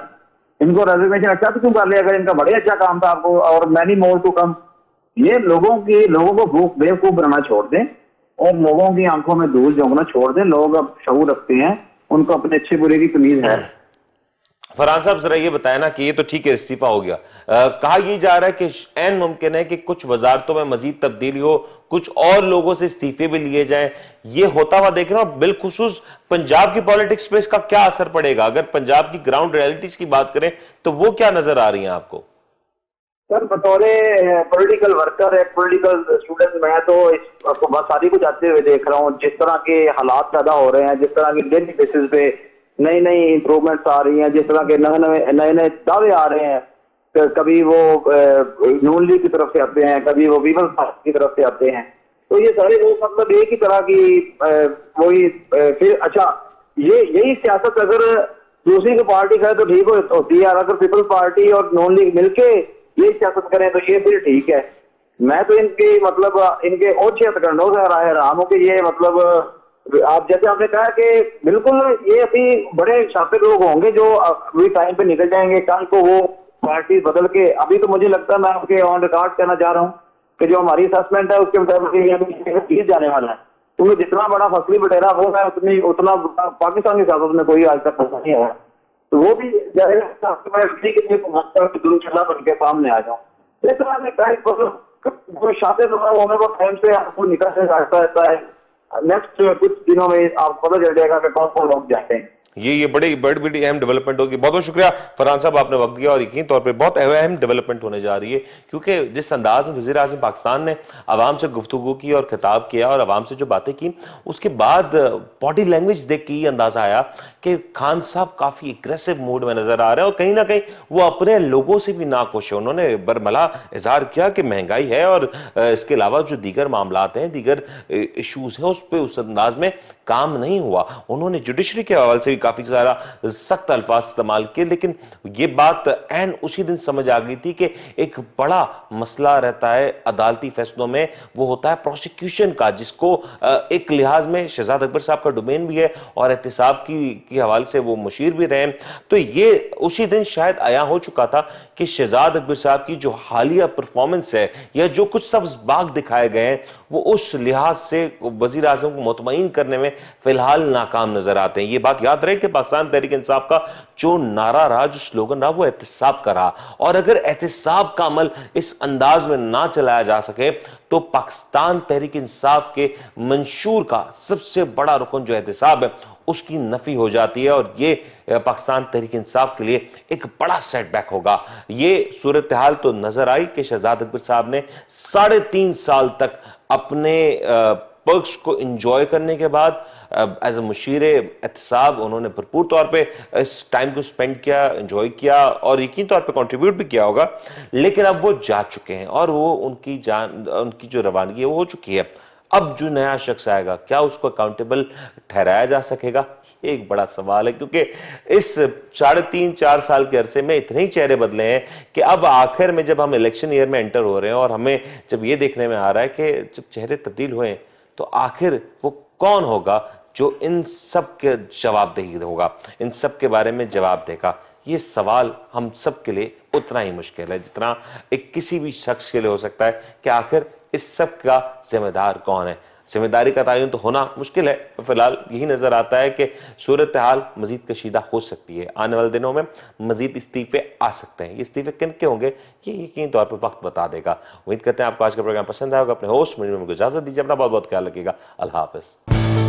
इनको रेजिग्नेशन अच्छा तो क्यों कर लिया अगर इनका बड़े अच्छा काम था आपको? और मैनी मोर टू कम। ये लोगों को बेवकूफ बनाना छोड़ दें और लोगों की आंखों में धूल झोंकना छोड़ दें। लोग अब शऊर रखते हैं, उनको अपने अच्छे बुरे की तमीज है। फरहान साहब जरा ये बताया ना कि ये तो ठीक है इस्तीफा हो गया, कहा यह जा रहा है कि ऐन मुमकिन है कि कुछ वजारतों में मजीद तब्दीली हो, कुछ और लोगों से इस्तीफे भी लिए जाएं। ये होता हुआ देख रहे हो, बिलखुसूस पंजाब की पॉलिटिक्स पे इसका क्या असर पड़ेगा? अगर पंजाब की ग्राउंड रियलिटीज की बात करें तो वो क्या नजर आ रही है आपको? सर बतौरे पॉलिटिकल वर्कर, एक पॉलिटिकल स्टूडेंट, मैं तो इस सारी कुछ आते हुए देख रहा हूँ। जिस तरह के हालात पैदा हो रहे हैं, जिस तरह की डेली बेसिस पे नई इंप्रूवमेंट्स आ रही हैं, जिस तरह के नए दावे आ रहे हैं, कभी वो नून लीग की तरफ से आते हैं, कभी वो पीपल्स पार्टी की तरफ से आते हैं, तो ये सारे लोग मतलब एक ही तरह की वही फिर अच्छा यही सियासत अगर दूसरी की पार्टी करे तो ठीक होती है, अगर पीपल्स पार्टी और नॉन लीग मिलके ये सियासत करें तो ये फिर ठीक है। मैं तो इनके मतलब इनके ओछे हथकंडों से हैरान हूं कि ये मतलब आप जैसे आपने कहा कि बिल्कुल ये अभी बड़े शातिर लोग होंगे जो अभी टाइम पे निकल जाएंगे, कल को वो पार्टी बदल के। अभी तो मुझे लगता है मैं आपके ऑन रिकॉर्ड कहना चाह रहा हूँ कि जो हमारी असेसमेंट है उसके मुताबिक जाने वाला है, क्योंकि जितना बड़ा फसली बटेरा वो है उतना पाकिस्तान की सियासत में कोई आज तक नहीं है। तो वो भी बन के सामने आ जाऊँ। इस तरह शातिर होने को टाइम से आपको निकल से रहता है। नेक्स्ट कुछ दिनों में आपको पता चल जाएगा कि कौन कौन लोग जाते हैं। ये बड़ी बड़ी बड़ी अहम डेवलपमेंट होगी। बहुत बहुत शुक्रिया फरहान साहब, आपने वक्त दिया और यकीन तौर पे बहुत अहम डेवलपमेंट होने जा रही है, क्योंकि जिस अंदाज में वज़ीर आज़म पाकिस्तान ने आवाम से गुफ्तगू की और खिताब किया और आवाम से जो बातें की, उसके बाद बॉडी लैंग्वेज देख के ये अंदाजा आया कि खान साहब काफी एग्रेसिव मूड में नजर आ रहे हैं और कहीं ना कहीं वो अपने लोगों से भी नाखुश है। उन्होंने बरमला इजहार किया कि महंगाई है और इसके अलावा जो दीगर मामलात हैं, दीगर इश्यूज हैं, उस पर उस अंदाज में काम नहीं हुआ। उन्होंने जुडिशरी के हवाले से भी काफी सारा सख्त अल्फाज इस्तेमाल किए, लेकिन ये बात ऐन उसी दिन समझ आ गई थी कि एक बड़ा मसला रहता है अदालती फैसलों में, वो होता है प्रोसिक्यूशन का, जिसको एक लिहाज में शहजाद अकबर साहब का डोमेन भी है और एहतिसाब की हवाले से वो मुशीर भी रहे। तो ये उसी दिन शायद आया हो चुका था कि शहजाद अकबर साहब की जो हालिया परफॉर्मेंस है या जो कुछ सब्ज बाग दिखाए गए हैं, वो उस लिहाज से वजीर आजम को मुतमईन करने में फिलहाल नाकाम नजर आते हैं। ये बात याद रहे कि पाकिस्तान तहरीक इंसाफ का जो नारा रहा, जो स्लोगन रहा, वो एहतिसाब का रहा, और अगर एहतिसाब का अमल इस अंदाज में ना चलाया जा सके तो पाकिस्तान तहरीक इंसाफ के मंशूर का सबसे बड़ा रुकन जो एहतिसाब है उसकी नफी हो जाती है, और ये पाकिस्तान तहरीक इंसाफ के लिए एक बड़ा सेटबैक होगा। ये सूरत हाल तो नजर आई कि शहजाद अकबर साहब ने 3.5 साल तक अपने पर्क्स को एंजॉय करने के बाद एज ए मुशीर एहतिसाब उन्होंने भरपूर तौर पे इस टाइम को स्पेंड किया, एंजॉय किया और यकीन तौर पे कंट्रीब्यूट भी किया होगा, लेकिन अब वो जा चुके हैं और वो उनकी जो रवानगी है वो हो चुकी है। अब जो नया शख्स आएगा, क्या उसको अकाउंटेबल ठहराया जा सकेगा? ये एक बड़ा सवाल है, क्योंकि इस 3.5-4 साल के अरसे में इतने ही चेहरे बदले हैं कि अब आखिर में जब हम इलेक्शन ईयर में एंटर हो रहे हैं और हमें जब ये देखने में आ रहा है कि जब चेहरे तब्दील हुए तो आखिर वो कौन होगा जो इन सब के जवाबदेही होगा, इन सब के बारे में जवाब देगा? ये सवाल हम सब के लिए उतना ही मुश्किल है जितना एक किसी भी शख्स के लिए हो सकता है कि आखिर इस सब का जिम्मेदार कौन है। जिम्मेदारी का तयन तो होना मुश्किल है। फिलहाल यही नजर आता है कि सूरत हाल मजीद कशीदा हो सकती है, आने वाले दिनों में मजीद इस्तीफे आ सकते हैं। ये इस्तीफे किन के होंगे ये यकीन तौर पर वक्त बता देगा। उम्मीद करते हैं आपको आज का प्रोग्राम पसंद आएगा। अपने होस्ट मुझे इजाजत दीजिए, अपना बहुत बहुत ख्याल रखिएगा। अल्लाह हाफिज।